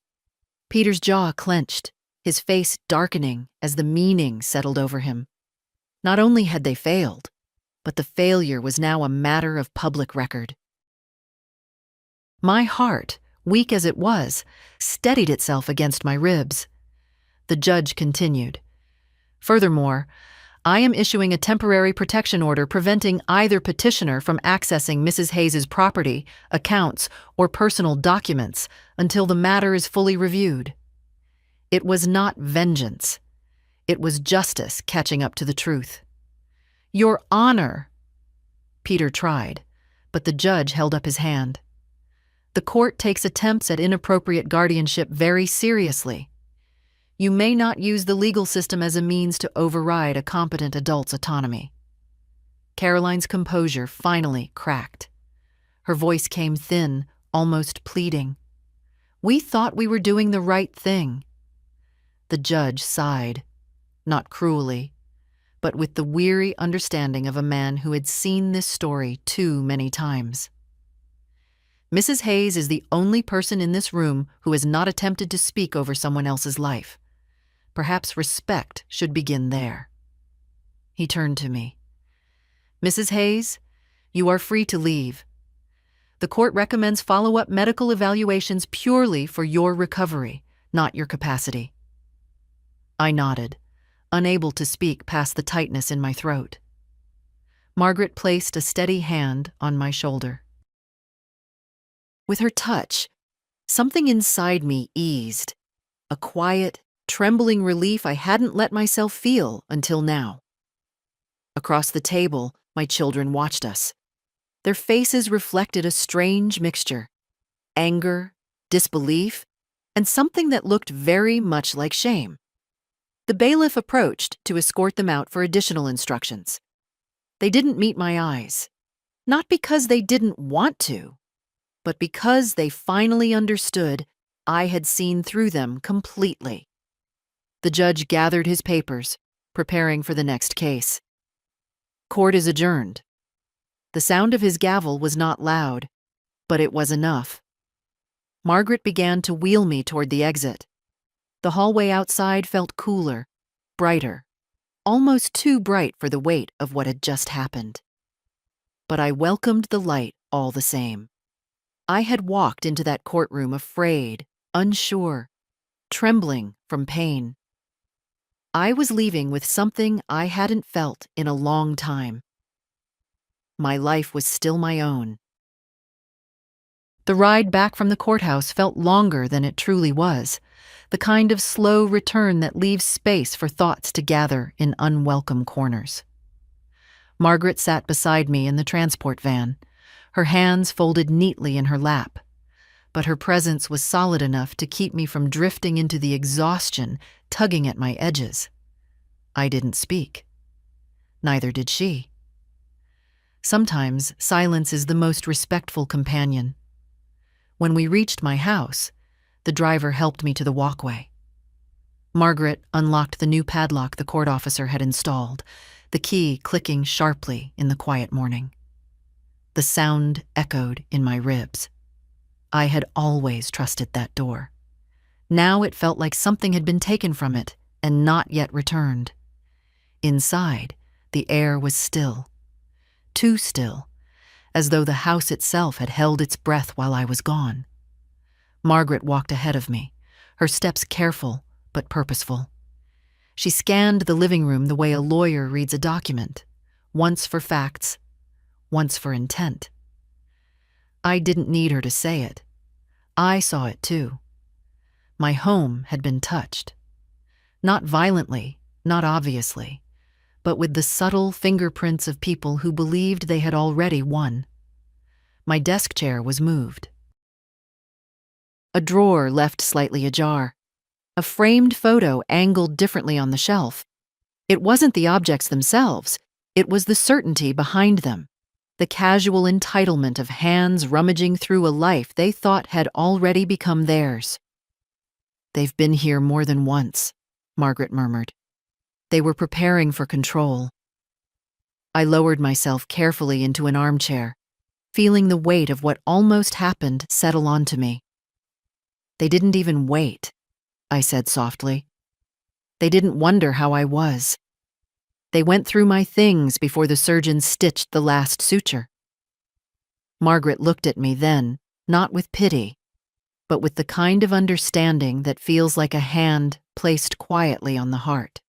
Peter's jaw clenched, his face darkening as the meaning settled over him. Not only had they failed, but the failure was now a matter of public record. My heart, weak as it was, steadied itself against my ribs. The judge continued. "Furthermore, I am issuing a temporary protection order preventing either petitioner from accessing Mrs. Hayes's property, accounts, or personal documents until the matter is fully reviewed." It was not vengeance. It was justice catching up to the truth. "Your Honor!" Peter tried, but the judge held up his hand. "The court takes attempts at inappropriate guardianship very seriously. You may not use the legal system as a means to override a competent adult's autonomy." Caroline's composure finally cracked. Her voice came thin, almost pleading. "We thought we were doing the right thing." The judge sighed, not cruelly, but with the weary understanding of a man who had seen this story too many times. "Mrs. Hayes is the only person in this room who has not attempted to speak over someone else's life. Perhaps respect should begin there." He turned to me. "Mrs. Hayes, you are free to leave. The court recommends follow-up medical evaluations purely for your recovery, not your capacity." I nodded, unable to speak past the tightness in my throat. Margaret placed a steady hand on my shoulder. With her touch, something inside me eased, a quiet, trembling relief I hadn't let myself feel until now. Across the table, my children watched us. Their faces reflected a strange mixture: anger, disbelief, and something that looked very much like shame. The bailiff approached to escort them out for additional instructions. They didn't meet my eyes, not because they didn't want to, but because they finally understood I had seen through them completely. The judge gathered his papers, preparing for the next case. "Court is adjourned." The sound of his gavel was not loud, but it was enough. Margaret began to wheel me toward the exit. The hallway outside felt cooler, brighter, almost too bright for the weight of what had just happened. But I welcomed the light all the same. I had walked into that courtroom afraid, unsure, trembling from pain. I was leaving with something I hadn't felt in a long time. My life was still my own. The ride back from the courthouse felt longer than it truly was, the kind of slow return that leaves space for thoughts to gather in unwelcome corners. Margaret sat beside me in the transport van, her hands folded neatly in her lap, but her presence was solid enough to keep me from drifting into the exhaustion tugging at my edges. I didn't speak. Neither did she. Sometimes silence is the most respectful companion. When we reached my house, the driver helped me to the walkway. Margaret unlocked the new padlock the court officer had installed, the key clicking sharply in the quiet morning. The sound echoed in my ribs. I had always trusted that door. Now it felt like something had been taken from it and not yet returned. Inside, the air was still. Too still, as though the house itself had held its breath while I was gone. Margaret walked ahead of me, her steps careful but purposeful. She scanned the living room the way a lawyer reads a document, once for facts, once for intent. I didn't need her to say it. I saw it too. My home had been touched. Not violently, not obviously, but with the subtle fingerprints of people who believed they had already won. My desk chair was moved. A drawer left slightly ajar. A framed photo angled differently on the shelf. It wasn't the objects themselves, it was the certainty behind them, the casual entitlement of hands rummaging through a life they thought had already become theirs. "They've been here more than once," Margaret murmured. They were preparing for control. I lowered myself carefully into an armchair, feeling the weight of what almost happened settle onto me. "They didn't even wait," I said softly. "They didn't wonder how I was. They went through my things before the surgeon stitched the last suture." Margaret looked at me then, not with pity, but with the kind of understanding that feels like a hand placed quietly on the heart.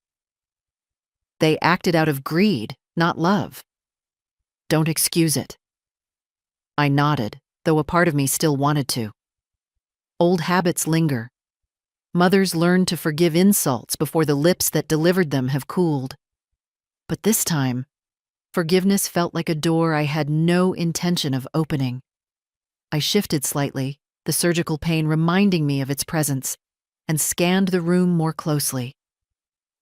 "They acted out of greed, not love. Don't excuse it." I nodded, though a part of me still wanted to. Old habits linger. Mothers learn to forgive insults before the lips that delivered them have cooled. But this time, forgiveness felt like a door I had no intention of opening. I shifted slightly, the surgical pain reminding me of its presence, and scanned the room more closely.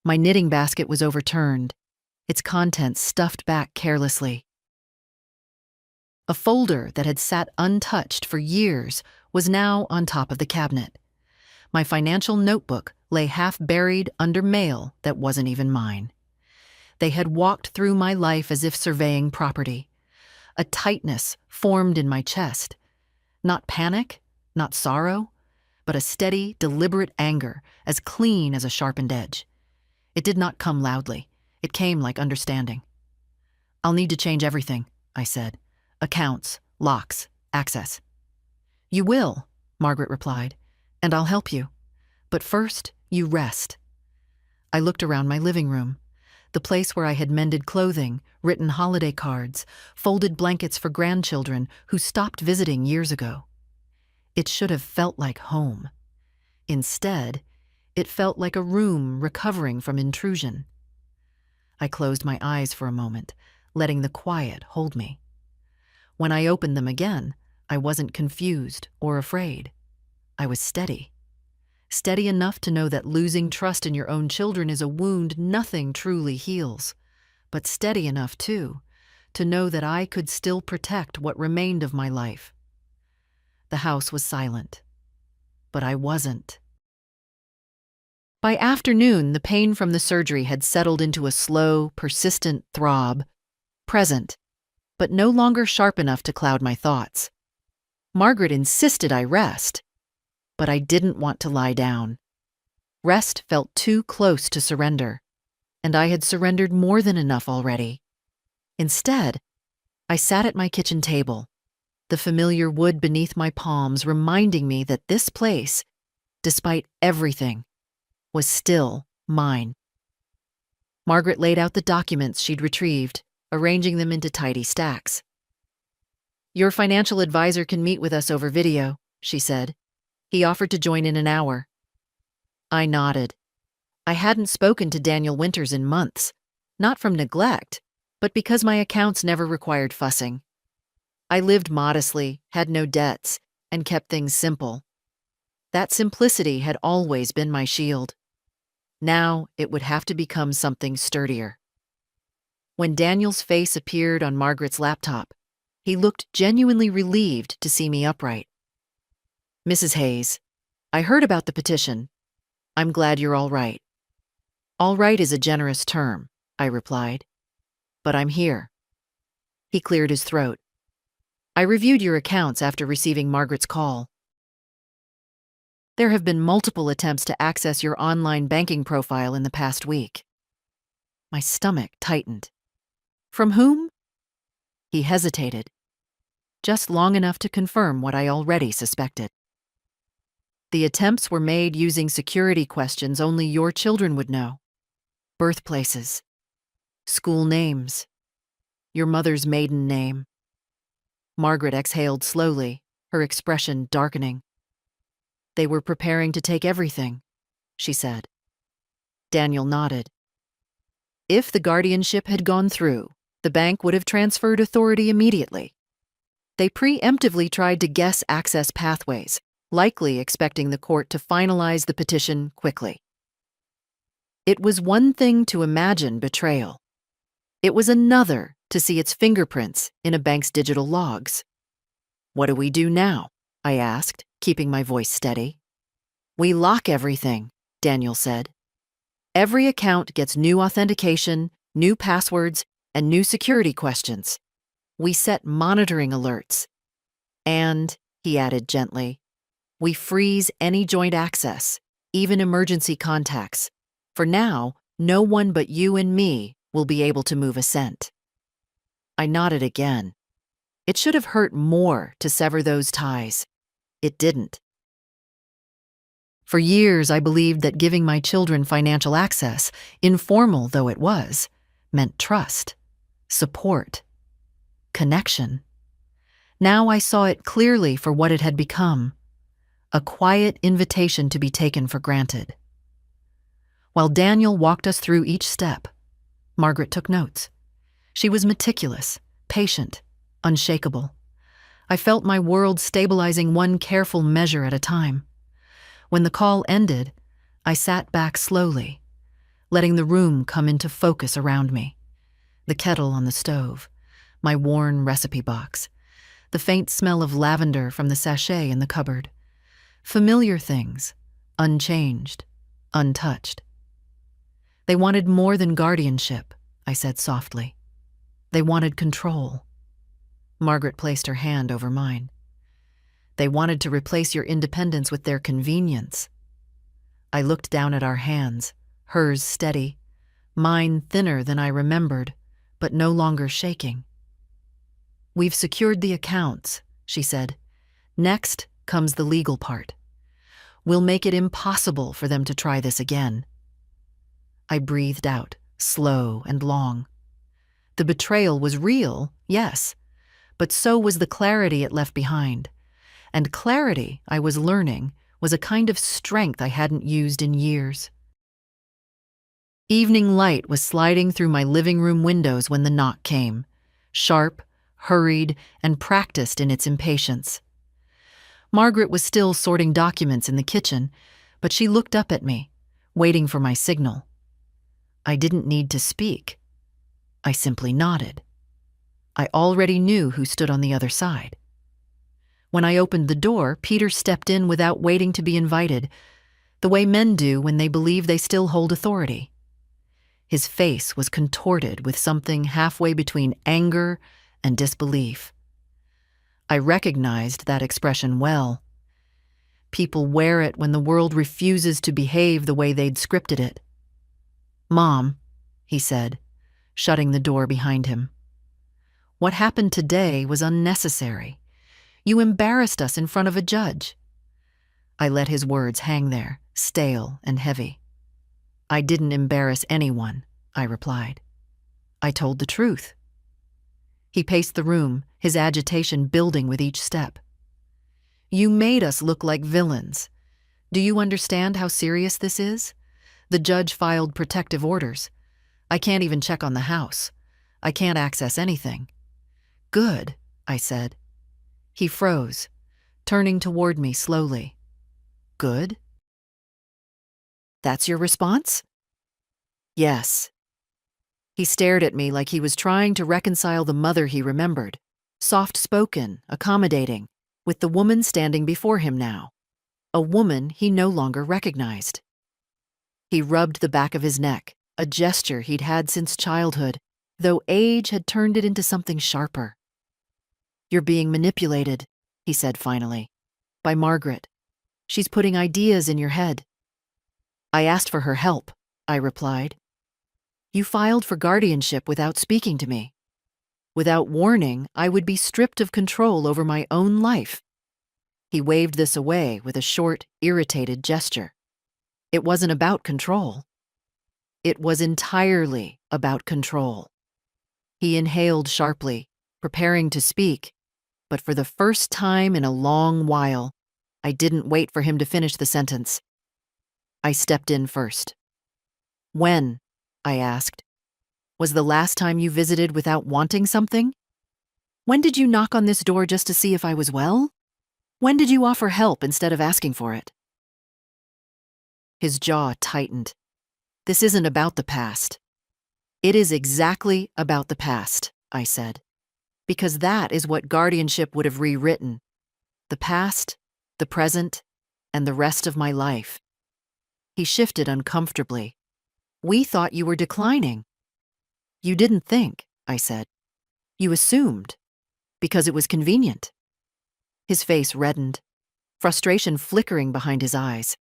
My knitting basket was overturned, its contents stuffed back carelessly. A folder that had sat untouched for years was now on top of the cabinet. My financial notebook lay half-buried under mail that wasn't even mine. They had walked through my life as if surveying property. A tightness formed in my chest. Not panic, not sorrow, but a steady, deliberate anger, as clean as a sharpened edge. It did not come loudly. It came like understanding. "I'll need to change everything," I said. "Accounts, locks, access." "You will," Margaret replied, "and I'll help you. But first, you rest." I looked around my living room, the place where I had mended clothing, written holiday cards, folded blankets for grandchildren who stopped visiting years ago. It should have felt like home. Instead, it felt like a room recovering from intrusion. I closed my eyes for a moment, letting the quiet hold me. When I opened them again, I wasn't confused or afraid. I was steady. Steady enough to know that losing trust in your own children is a wound nothing truly heals, but steady enough, too, to know that I could still protect what remained of my life. The house was silent, but I wasn't. By afternoon, the pain from the surgery had settled into a slow, persistent throb, present, but no longer sharp enough to cloud my thoughts. Margaret insisted I rest, but I didn't want to lie down. Rest felt too close to surrender, and I had surrendered more than enough already. Instead, I sat at my kitchen table, the familiar wood beneath my palms reminding me that this place, despite everything, was still mine. Margaret laid out the documents she'd retrieved, arranging them into tidy stacks. "Your financial advisor can meet with us over video," she said. "He offered to join in an hour." I nodded. I hadn't spoken to Daniel Winters in months, not from neglect, but because my accounts never required fussing. I lived modestly, had no debts, and kept things simple. That simplicity had always been my shield. Now it would have to become something sturdier. When Daniel's face appeared on Margaret's laptop, he looked genuinely relieved to see me upright. "Mrs. Hayes, I heard about the petition. I'm glad you're all right." "All right is a generous term," I replied. "But I'm here." He cleared his throat. "I reviewed your accounts after receiving Margaret's call. There have been multiple attempts to access your online banking profile in the past week." My stomach tightened. "From whom?" He hesitated, just long enough to confirm what I already suspected. "The attempts were made using security questions only your children would know. Birthplaces, school names, your mother's maiden name." Margaret exhaled slowly, her expression darkening. "They were preparing to take everything," she said. Daniel nodded. "If the guardianship had gone through, the bank would have transferred authority immediately. They preemptively tried to guess access pathways, likely expecting the court to finalize the petition quickly. It was one thing to imagine betrayal. It was another to see its fingerprints in a bank's digital logs. "What do we do now?" I asked, keeping my voice steady. "We lock everything," Daniel said. "Every account gets new authentication, new passwords, and new security questions. We set monitoring alerts. And," he added gently, "we freeze any joint access, even emergency contacts. For now, no one but you and me will be able to move a cent." I nodded again. It should have hurt more to sever those ties. It didn't. For years, I believed that giving my children financial access, informal though it was, meant trust, support, connection. Now I saw it clearly for what it had become, a quiet invitation to be taken for granted. While Daniel walked us through each step, Margaret took notes. She was meticulous, patient, unshakable. I felt my world stabilizing one careful measure at a time. When the call ended, I sat back slowly, letting the room come into focus around me. The kettle on the stove, my worn recipe box, the faint smell of lavender from the sachet in the cupboard. Familiar things, unchanged, untouched. "They wanted more than guardianship," I said softly. "They wanted control." Margaret placed her hand over mine. "They wanted to replace your independence with their convenience." I looked down at our hands, hers steady, mine thinner than I remembered, but no longer shaking. "We've secured the accounts," she said. "Next comes the legal part. We'll make it impossible for them to try this again." I breathed out, slow and long. The betrayal was real, yes, but so was the clarity it left behind. And clarity, I was learning, was a kind of strength I hadn't used in years. Evening light was sliding through my living room windows when the knock came, sharp, hurried, and practiced in its impatience. Margaret was still sorting documents in the kitchen, but she looked up at me, waiting for my signal. I didn't need to speak. I simply nodded. I already knew who stood on the other side. When I opened the door, Peter stepped in without waiting to be invited, the way men do when they believe they still hold authority. His face was contorted with something halfway between anger and disbelief. I recognized that expression well. People wear it when the world refuses to behave the way they'd scripted it. "Mom," he said, shutting the door behind him. "What happened today was unnecessary. You embarrassed us in front of a judge." I let his words hang there, stale and heavy. "I didn't embarrass anyone," I replied. "I told the truth." He paced the room, his agitation building with each step. "You made us look like villains. Do you understand how serious this is? The judge filed protective orders. I can't even check on the house. I can't access anything." "Good," I said. He froze, turning toward me slowly. "Good? That's your response?" "Yes." He stared at me like he was trying to reconcile the mother he remembered, soft-spoken, accommodating, with the woman standing before him now, a woman he no longer recognized. He rubbed the back of his neck, a gesture he'd had since childhood, though age had turned it into something sharper. "You're being manipulated," he said finally, "by Margaret. She's putting ideas in your head." "I asked for her help," I replied. "You filed for guardianship without speaking to me. Without warning, I would be stripped of control over my own life." He waved this away with a short, irritated gesture. It wasn't about control. It was entirely about control. He inhaled sharply, preparing to speak, but for the first time in a long while, I didn't wait for him to finish the sentence. I stepped in first. "When," I asked, "was the last time you visited without wanting something? When did you knock on this door just to see if I was well? When did you offer help instead of asking for it?" His jaw tightened. "This isn't about the past." "It is exactly about the past," I said, "because that is what guardianship would have rewritten. The past, the present, and the rest of my life." He shifted uncomfortably. "We thought you were declining." "You didn't think," I said. "You assumed, because it was convenient." His face reddened, frustration flickering behind his eyes.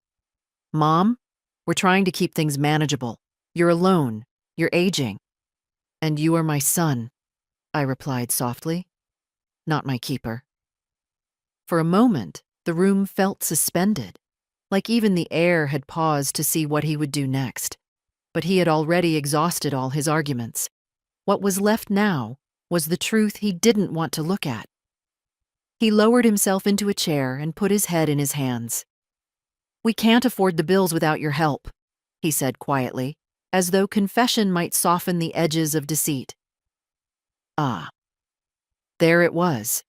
"Mom, we're trying to keep things manageable. You're alone. You're aging. And you are my son," I replied softly, "not my keeper." For a moment, the room felt suspended, like even the air had paused to see what he would do next. But he had already exhausted all his arguments. What was left now was the truth he didn't want to look at. He lowered himself into a chair and put his head in his hands. "We can't afford the bills without your help," he said quietly, as though confession might soften the edges of deceit. Ah, there it was.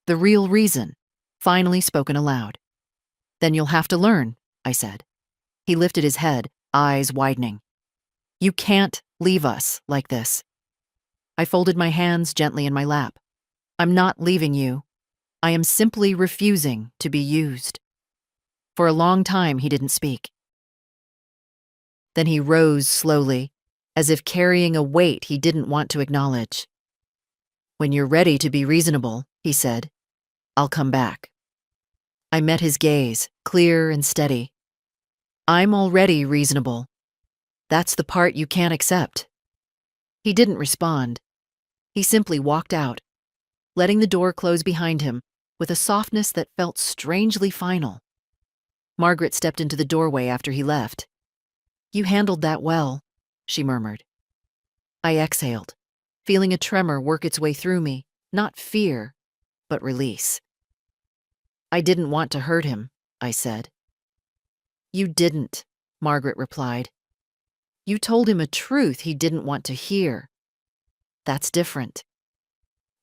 The real reason, finally spoken aloud. "Then you'll have to learn," I said. He lifted his head, eyes widening. "You can't leave us like this." I folded my hands gently in my lap. "I'm not leaving you. I am simply refusing to be used." For a long time, he didn't speak. Then he rose slowly, as if carrying a weight he didn't want to acknowledge. "When you're ready to be reasonable," he said, "I'll come back." I met his gaze, clear and steady. "I'm already reasonable. That's the part you can't accept." He didn't respond. He simply walked out, letting the door close behind him with a softness that felt strangely final. Margaret stepped into the doorway after he left. "You handled that well," she murmured. I exhaled, feeling a tremor work its way through me, not fear, but release. "I didn't want to hurt him," I said. "You didn't," Margaret replied. "You told him a truth he didn't want to hear. That's different."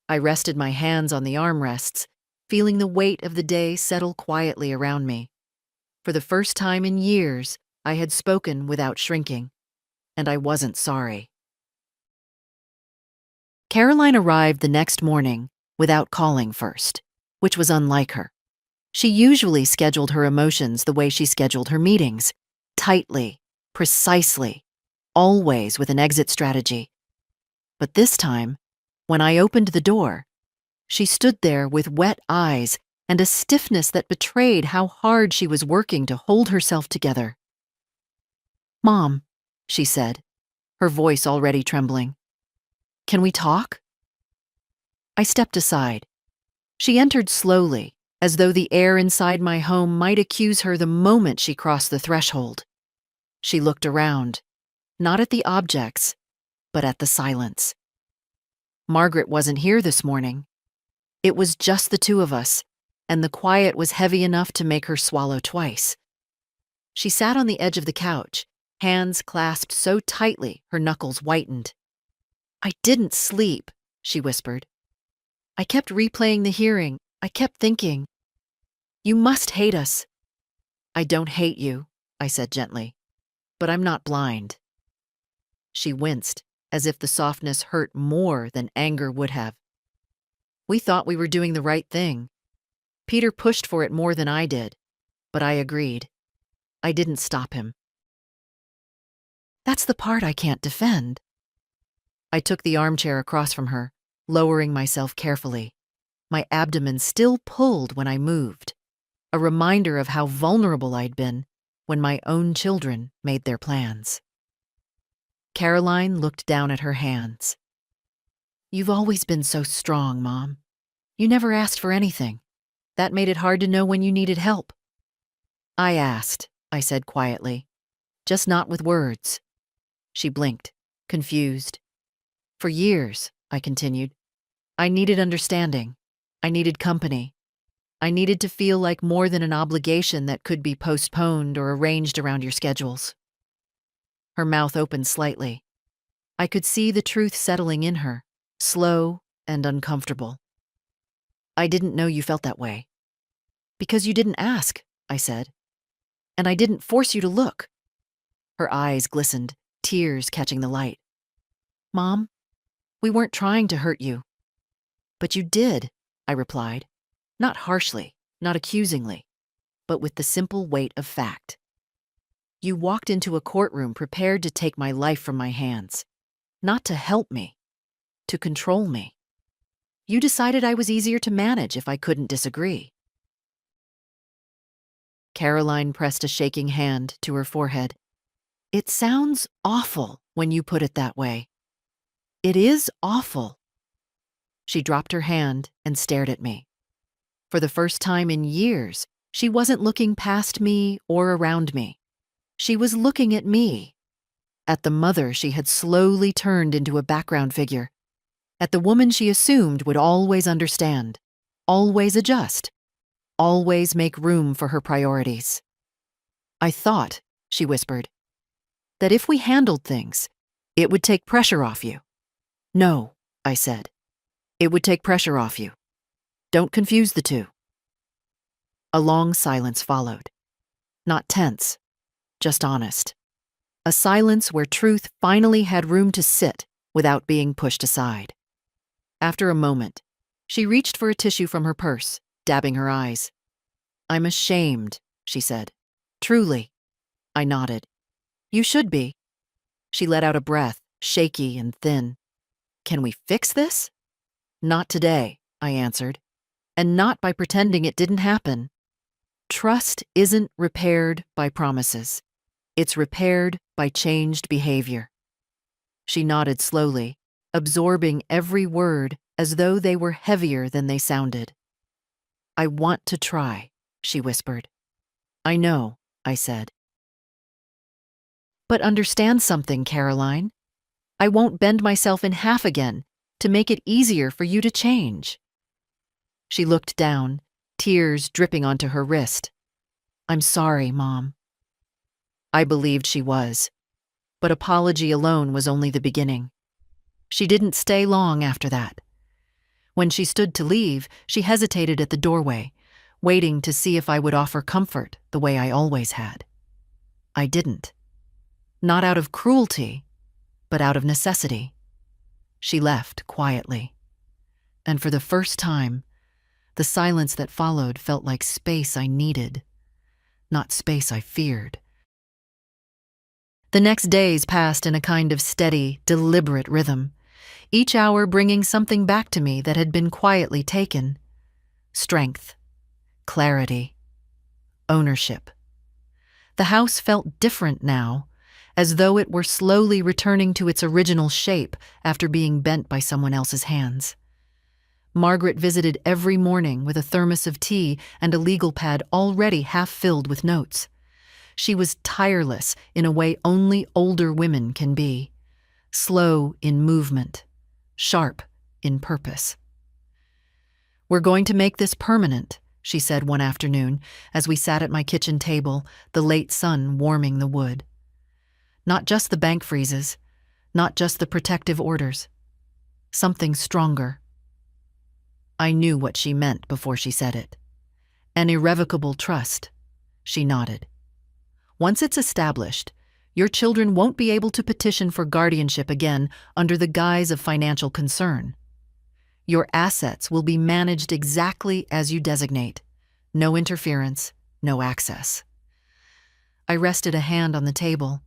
I rested my hands on the armrests, feeling the weight of the day settle quietly around me. For the first time in years, I had spoken without shrinking, and I wasn't sorry. Caroline arrived the next morning without calling first, which was unlike her. She usually scheduled her emotions the way she scheduled her meetings, tightly, precisely, always with an exit strategy. But this time, when I opened the door, she stood there with wet eyes and a stiffness that betrayed how hard she was working to hold herself together. "Mom," she said, her voice already trembling. "Can we talk?" I stepped aside. She entered slowly, as though the air inside my home might accuse her the moment she crossed the threshold. She looked around, not at the objects, but at the silence. Margaret wasn't here this morning. It was just the two of us, and the quiet was heavy enough to make her swallow twice. She sat on the edge of the couch, hands clasped so tightly her knuckles whitened. "I didn't sleep," she whispered. "I kept replaying the hearing. I kept thinking, you must hate us." "I don't hate you," I said gently, "but I'm not blind." She winced, as if the softness hurt more than anger would have. We thought we were doing the right thing. Peter pushed for it more than I did, but I agreed. I didn't stop him. That's the part I can't defend. I took the armchair across from her, lowering myself carefully. My abdomen still pulled when I moved, a reminder of how vulnerable I'd been when my own children made their plans. Caroline looked down at her hands. You've always been so strong, Mom. You never asked for anything. That made it hard to know when you needed help. I asked, I said quietly, just not with words. She blinked, confused. For years, I continued, I needed understanding. I needed company. I needed to feel like more than an obligation that could be postponed or arranged around your schedules. Her mouth opened slightly. I could see the truth settling in her, slow and uncomfortable. I didn't know you felt that way. Because you didn't ask, I said. And I didn't force you to look. Her eyes glistened, tears catching the light. Mom, we weren't trying to hurt you. But you did, I replied. Not harshly, not accusingly, but with the simple weight of fact. You walked into a courtroom prepared to take my life from my hands, not to help me, to control me. You decided I was easier to manage if I couldn't disagree. Caroline pressed a shaking hand to her forehead. It sounds awful when you put it that way. It is awful. She dropped her hand and stared at me. For the first time in years, she wasn't looking past me or around me. She was looking at me, at the mother she had slowly turned into a background figure, at the woman she assumed would always understand, always adjust, always make room for her priorities. I thought, she whispered, that if we handled things, it would take pressure off you. No, I said. It would take pressure off you. Don't confuse the two. A long silence followed. Not tense, just honest. A silence where truth finally had room to sit without being pushed aside. After a moment, she reached for a tissue from her purse, dabbing her eyes. I'm ashamed, she said. Truly. I nodded. You should be. She let out a breath, shaky and thin. Can we fix this? Not today, I answered. And not by pretending it didn't happen. Trust isn't repaired by promises. It's repaired by changed behavior. She nodded slowly, absorbing every word as though they were heavier than they sounded. I want to try, she whispered. I know, I said. But understand something, Caroline. I won't bend myself in half again to make it easier for you to change. She looked down, tears dripping onto her wrist. I'm sorry, Mom. I believed she was, but apology alone was only the beginning. She didn't stay long after that. When she stood to leave, she hesitated at the doorway, waiting to see if I would offer comfort the way I always had. I didn't. Not out of cruelty, but out of necessity. She left quietly. And for the first time, the silence that followed felt like space I needed, not space I feared. The next days passed in a kind of steady, deliberate rhythm, each hour bringing something back to me that had been quietly taken. Strength, clarity, ownership. The house felt different now, as though it were slowly returning to its original shape after being bent by someone else's hands. Margaret visited every morning with a thermos of tea and a legal pad already half filled with notes. She was tireless in a way only older women can be, slow in movement, sharp in purpose. We're going to make this permanent, she said one afternoon as we sat at my kitchen table, the late sun warming the wood. Not just the bank freezes, not just the protective orders. Something stronger. I knew what she meant before she said it. An irrevocable trust. She nodded. Once it's established, Your children won't be able to petition for guardianship again under the guise of financial concern. Your assets will be managed exactly as you designate. No interference, no access. I rested a hand on the table,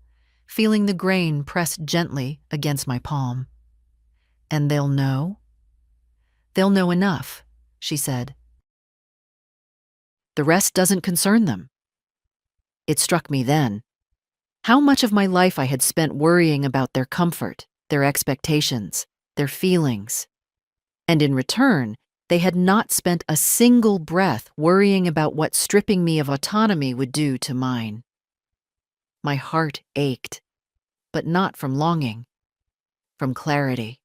feeling the grain press gently against my palm. And they'll know? They'll know enough, she said. The rest doesn't concern them. It struck me then. How much of my life I had spent worrying about their comfort, their expectations, their feelings. And in return, they had not spent a single breath worrying about what stripping me of autonomy would do to mine. My heart ached, but not from longing, from clarity.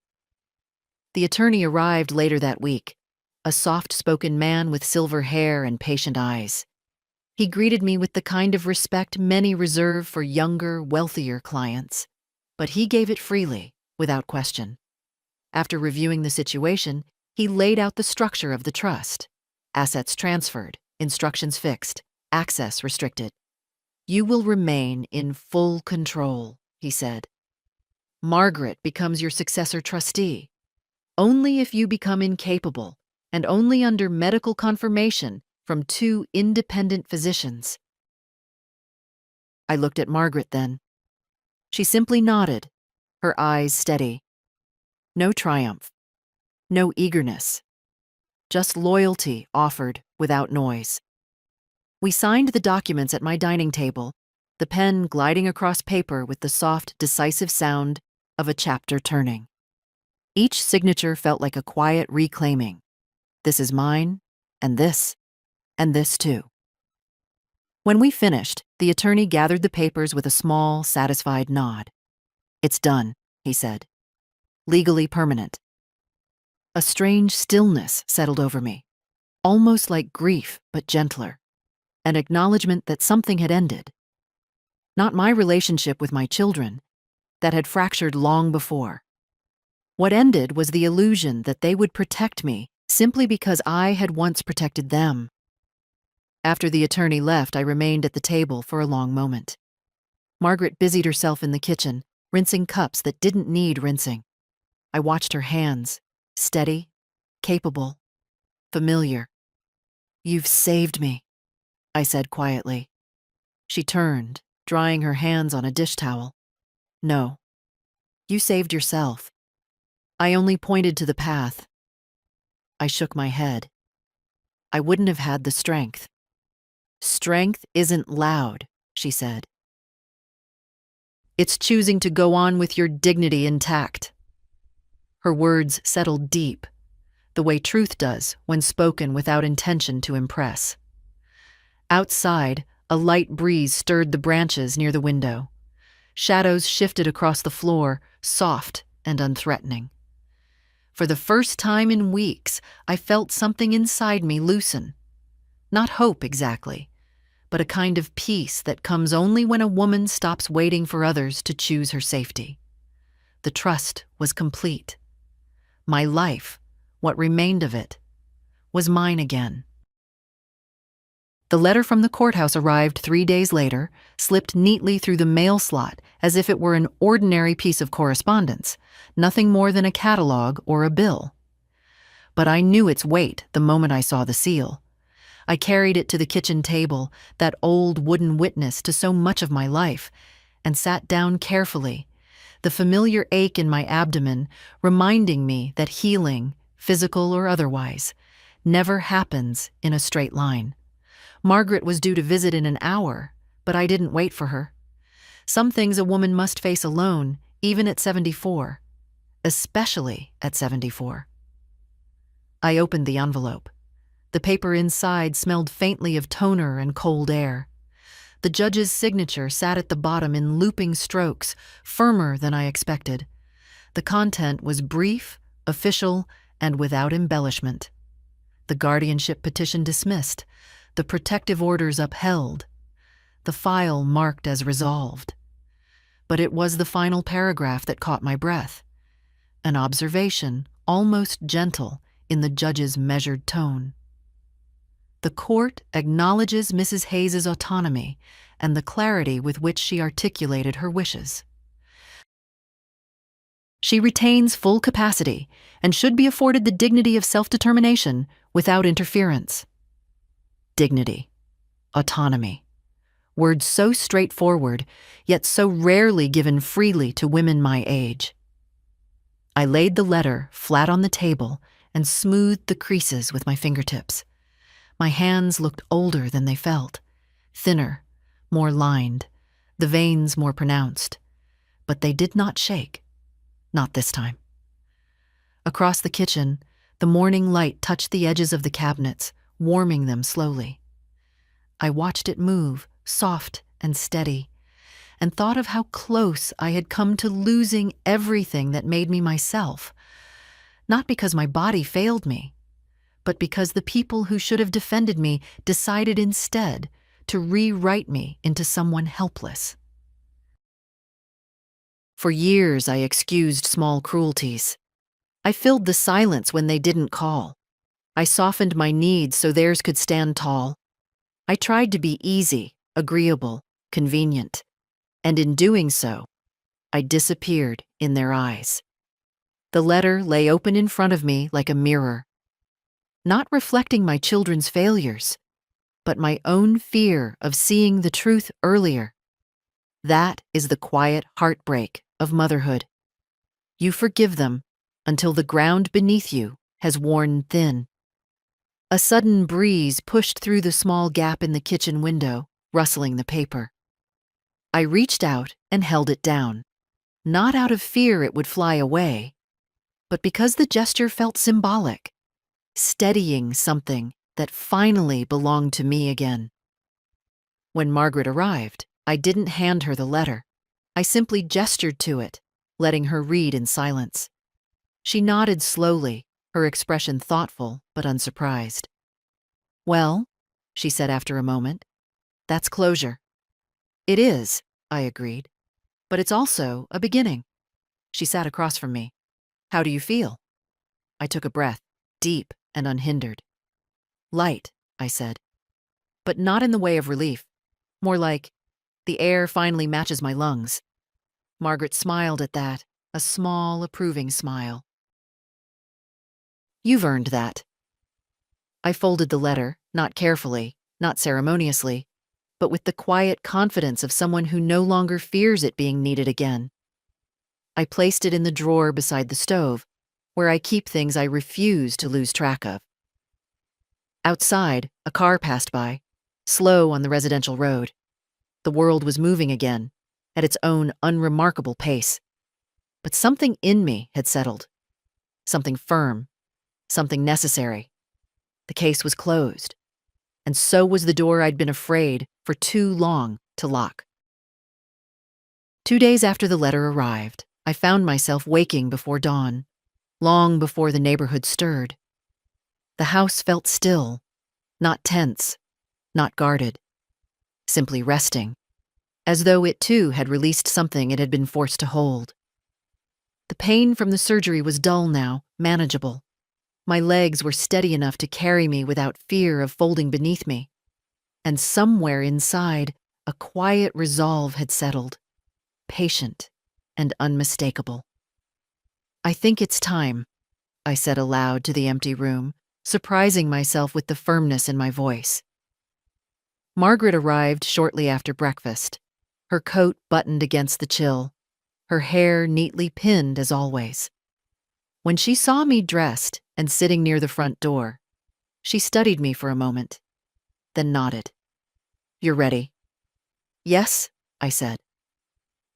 The attorney arrived later that week, a soft-spoken man with silver hair and patient eyes. He greeted me with the kind of respect many reserve for younger, wealthier clients, but he gave it freely, without question. After reviewing the situation, he laid out the structure of the trust. Assets transferred, instructions fixed, access restricted. You will remain in full control, he said. Margaret becomes your successor trustee. Only if you become incapable, and only under medical confirmation from 2 independent physicians. I looked at Margaret then. She simply nodded, her eyes steady. No triumph, no eagerness, just loyalty offered without noise. We signed the documents at my dining table, the pen gliding across paper with the soft, decisive sound of a chapter turning. Each signature felt like a quiet reclaiming. This is mine, and this too. When we finished, the attorney gathered the papers with a small, satisfied nod. It's done, he said. Legally permanent. A strange stillness settled over me, almost like grief, but gentler. An acknowledgement that something had ended. Not my relationship with my children, that had fractured long before. What ended was the illusion that they would protect me simply because I had once protected them. After the attorney left, I remained at the table for a long moment. Margaret busied herself in the kitchen, rinsing cups that didn't need rinsing. I watched her hands, steady, capable, familiar. You've saved me, I said quietly. She turned, drying her hands on a dish towel. No, you saved yourself. I only pointed to the path. I shook my head. I wouldn't have had the strength. Strength isn't loud, she said. It's choosing to go on with your dignity intact. Her words settled deep, the way truth does when spoken without intention to impress. Outside, a light breeze stirred the branches near the window. Shadows shifted across the floor, soft and unthreatening. For the first time in weeks, I felt something inside me loosen. Not hope exactly, but a kind of peace that comes only when a woman stops waiting for others to choose her safety. The trust was complete. My life, what remained of it, was mine again. The letter from the courthouse arrived 3 days later, slipped neatly through the mail slot as if it were an ordinary piece of correspondence, nothing more than a catalog or a bill. But I knew its weight the moment I saw the seal. I carried it to the kitchen table, that old wooden witness to so much of my life, and sat down carefully, the familiar ache in my abdomen reminding me that healing, physical or otherwise, never happens in a straight line. Margaret was due to visit in an hour, but I didn't wait for her. Some things a woman must face alone, even at 74, especially at 74. I opened the envelope. The paper inside smelled faintly of toner and cold air. The judge's signature sat at the bottom in looping strokes, firmer than I expected. The content was brief, official, and without embellishment. The guardianship petition dismissed, the protective orders upheld, the file marked as resolved. But it was the final paragraph that caught my breath. An observation, almost gentle, in the judge's measured tone. The court acknowledges Mrs. Hayes's autonomy and the clarity with which she articulated her wishes. She retains full capacity and should be afforded the dignity of self-determination without interference. Dignity, autonomy, words so straightforward, yet so rarely given freely to women my age. I laid the letter flat on the table and smoothed the creases with my fingertips. My hands looked older than they felt, thinner, more lined, the veins more pronounced. But they did not shake. Not this time. Across the kitchen, the morning light touched the edges of the cabinets, warming them slowly. I watched it move, soft and steady, and thought of how close I had come to losing everything that made me myself, not because my body failed me, but because the people who should have defended me decided instead to rewrite me into someone helpless. For years, I excused small cruelties. I filled the silence when they didn't call. I softened my needs so theirs could stand tall. I tried to be easy, agreeable, convenient, and in doing so, I disappeared in their eyes. The letter lay open in front of me like a mirror, not reflecting my children's failures, but my own fear of seeing the truth earlier. That is the quiet heartbreak of motherhood. You forgive them until the ground beneath you has worn thin. A sudden breeze pushed through the small gap in the kitchen window, rustling the paper. I reached out and held it down, not out of fear it would fly away, but because the gesture felt symbolic, steadying something that finally belonged to me again. When Margaret arrived, I didn't hand her the letter. I simply gestured to it, letting her read in silence. She nodded slowly, her expression thoughtful but unsurprised. "Well," she said after a moment, "that's closure." "It is," I agreed, "but it's also a beginning." She sat across from me. "How do you feel?" I took a breath, deep and unhindered. "Light," I said, but not in the way of relief. More like, the air finally matches my lungs. Margaret smiled at that, a small, approving smile. "You've earned that." I folded the letter, not carefully, not ceremoniously, but with the quiet confidence of someone who no longer fears it being needed again. I placed it in the drawer beside the stove, where I keep things I refuse to lose track of. Outside, a car passed by, slow on the residential road. The world was moving again, at its own unremarkable pace. But something in me had settled. Something firm. Something necessary. The case was closed. And so was the door I'd been afraid for too long to lock. 2 days after the letter arrived, I found myself waking before dawn, long before the neighborhood stirred. The house felt still, not tense, not guarded, simply resting, as though it too had released something it had been forced to hold. The pain from the surgery was dull now, manageable. My legs were steady enough to carry me without fear of folding beneath me. And somewhere inside, a quiet resolve had settled, patient and unmistakable. "I think it's time," I said aloud to the empty room, surprising myself with the firmness in my voice. Margaret arrived shortly after breakfast, her coat buttoned against the chill, her hair neatly pinned as always. When she saw me dressed and sitting near the front door, she studied me for a moment, then nodded. "You're ready?" "Yes," I said.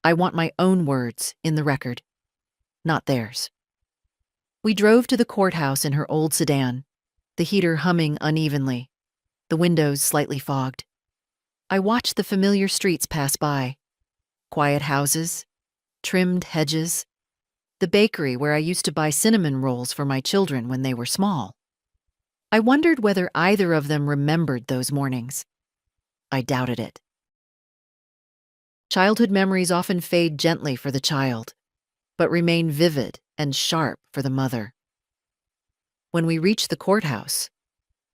"I want my own words in the record, not theirs." We drove to the courthouse in her old sedan, the heater humming unevenly, the windows slightly fogged. I watched the familiar streets pass by, quiet houses, trimmed hedges, the bakery where I used to buy cinnamon rolls for my children when they were small. I wondered whether either of them remembered those mornings. I doubted it. Childhood memories often fade gently for the child, but remain vivid and sharp for the mother. When we reached the courthouse,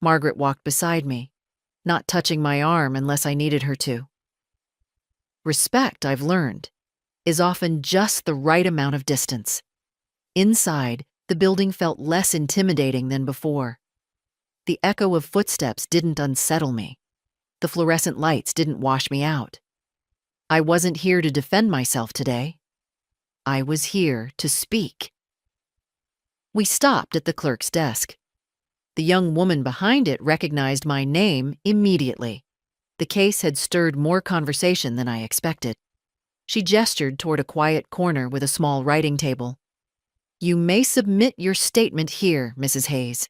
Margaret walked beside me, not touching my arm unless I needed her to. Respect, I've learned, is often just the right amount of distance. Inside, the building felt less intimidating than before. The echo of footsteps didn't unsettle me. The fluorescent lights didn't wash me out. I wasn't here to defend myself today. I was here to speak. We stopped at the clerk's desk. The young woman behind it recognized my name immediately. The case had stirred more conversation than I expected. She gestured toward a quiet corner with a small writing table. "You may submit your statement here, Mrs. Hayes.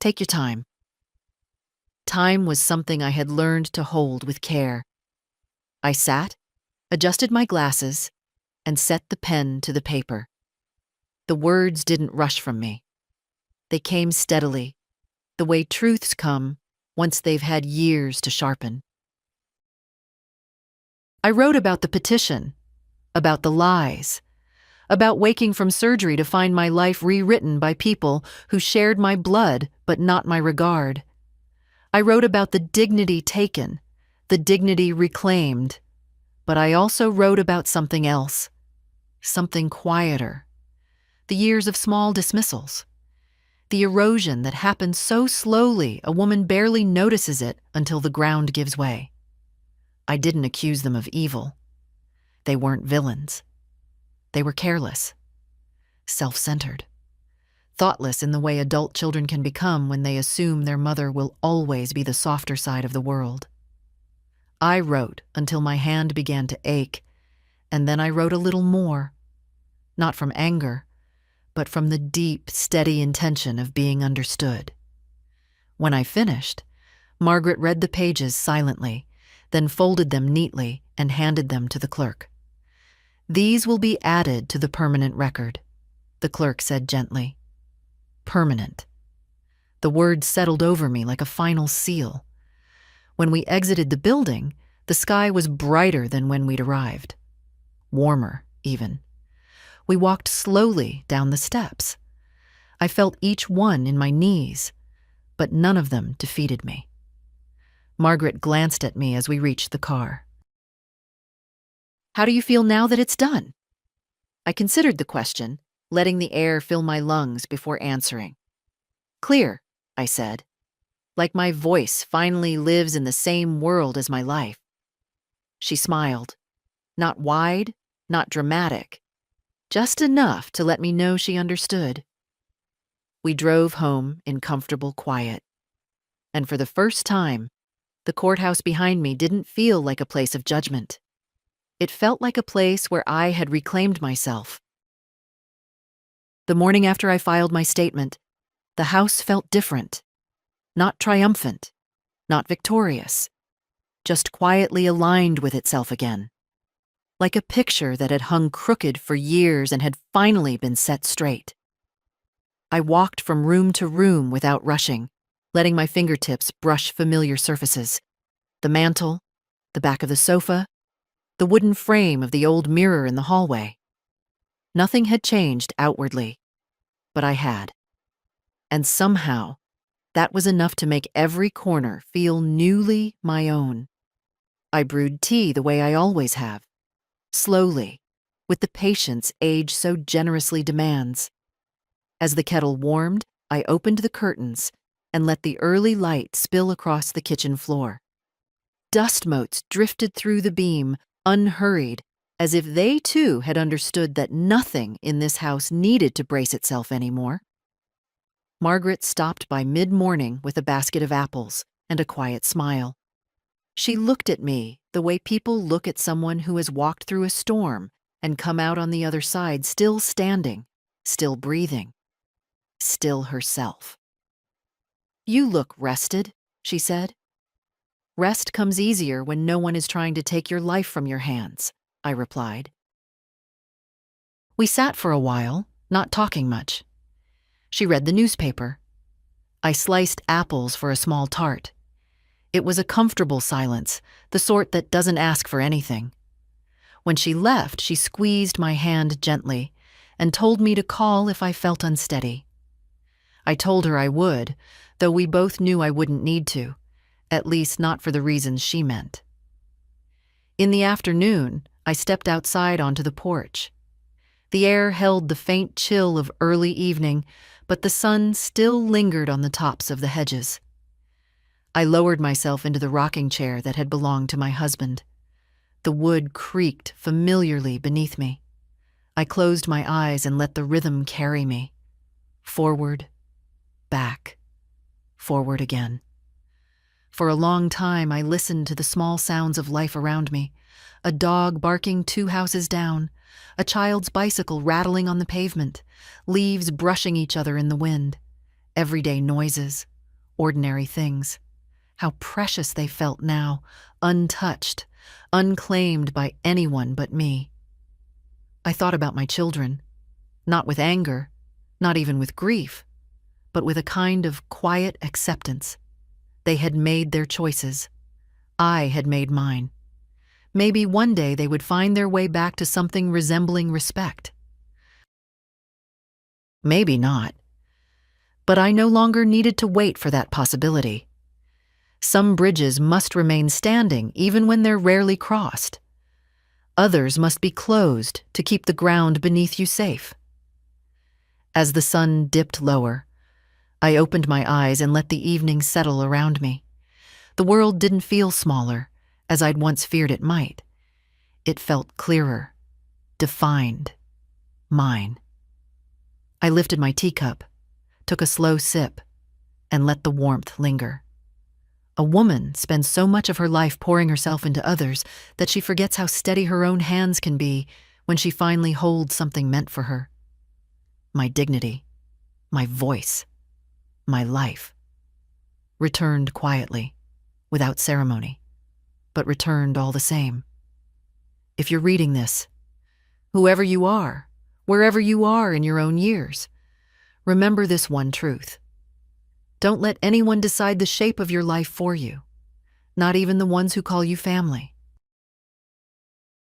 Take your time." Time was something I had learned to hold with care. I sat, adjusted my glasses, and set the pen to the paper. The words didn't rush from me. They came steadily, the way truths come once they've had years to sharpen. I wrote about the petition, about the lies, about waking from surgery to find my life rewritten by people who shared my blood but not my regard. I wrote about the dignity taken, the dignity reclaimed, but I also wrote about something else, something quieter. The years of small dismissals. The erosion that happens so slowly a woman barely notices it until the ground gives way. I didn't accuse them of evil. They weren't villains. They were careless, self-centered, thoughtless in the way adult children can become when they assume their mother will always be the softer side of the world. I wrote until my hand began to ache, and then I wrote a little more, not from anger, but from the deep, steady intention of being understood. When I finished, Margaret read the pages silently, then folded them neatly and handed them to the clerk. "These will be added to the permanent record," the clerk said gently. Permanent. The word settled over me like a final seal. When we exited the building, the sky was brighter than when we'd arrived. Warmer, even. We walked slowly down the steps. I felt each one in my knees, but none of them defeated me. Margaret glanced at me as we reached the car. "How do you feel now that it's done?" I considered the question, letting the air fill my lungs before answering. "Clear," I said, "like my voice finally lives in the same world as my life." She smiled, not wide, not dramatic, just enough to let me know she understood. We drove home in comfortable quiet, and for the first time, the courthouse behind me didn't feel like a place of judgment. It felt like a place where I had reclaimed myself. The morning after I filed my statement, the house felt different. Not triumphant, not victorious, just quietly aligned with itself again. Like a picture that had hung crooked for years and had finally been set straight. I walked from room to room without rushing, letting my fingertips brush familiar surfaces. The mantel, the back of the sofa, the wooden frame of the old mirror in the hallway. Nothing had changed outwardly, but I had. And somehow, that was enough to make every corner feel newly my own. I brewed tea the way I always have, slowly, with the patience age so generously demands. As the kettle warmed, I opened the curtains and let the early light spill across the kitchen floor. Dust motes drifted through the beam, unhurried, as if they too had understood that nothing in this house needed to brace itself anymore. Margaret stopped by mid-morning with a basket of apples and a quiet smile. She looked at me the way people look at someone who has walked through a storm and come out on the other side still standing, still breathing, still herself. "You look rested," she said. "Rest comes easier when no one is trying to take your life from your hands," I replied. We sat for a while, not talking much. She read the newspaper. I sliced apples for a small tart. It was a comfortable silence, the sort that doesn't ask for anything. When she left, she squeezed my hand gently and told me to call if I felt unsteady. I told her I would, though we both knew I wouldn't need to, at least not for the reasons she meant. In the afternoon, I stepped outside onto the porch. The air held the faint chill of early evening, but the sun still lingered on the tops of the hedges. I lowered myself into the rocking chair that had belonged to my husband. The wood creaked familiarly beneath me. I closed my eyes and let the rhythm carry me. Forward, back, forward again. For a long time, I listened to the small sounds of life around me. A dog barking 2 houses down, a child's bicycle rattling on the pavement, leaves brushing each other in the wind. Everyday noises, ordinary things. How precious they felt now, untouched, unclaimed by anyone but me. I thought about my children, not with anger, not even with grief, but with a kind of quiet acceptance. They had made their choices. I had made mine. Maybe one day they would find their way back to something resembling respect. Maybe not. But I no longer needed to wait for that possibility. Some bridges must remain standing even when they're rarely crossed. Others must be closed to keep the ground beneath you safe. As the sun dipped lower, I opened my eyes and let the evening settle around me. The world didn't feel smaller, as I'd once feared it might. It felt clearer, defined, mine. I lifted my teacup, took a slow sip, and let the warmth linger. A woman spends so much of her life pouring herself into others that she forgets how steady her own hands can be when she finally holds something meant for her. My dignity, my voice, my life, returned quietly, without ceremony, but returned all the same. If you're reading this, whoever you are, wherever you are in your own years, remember this one truth. Don't let anyone decide the shape of your life for you, not even the ones who call you family.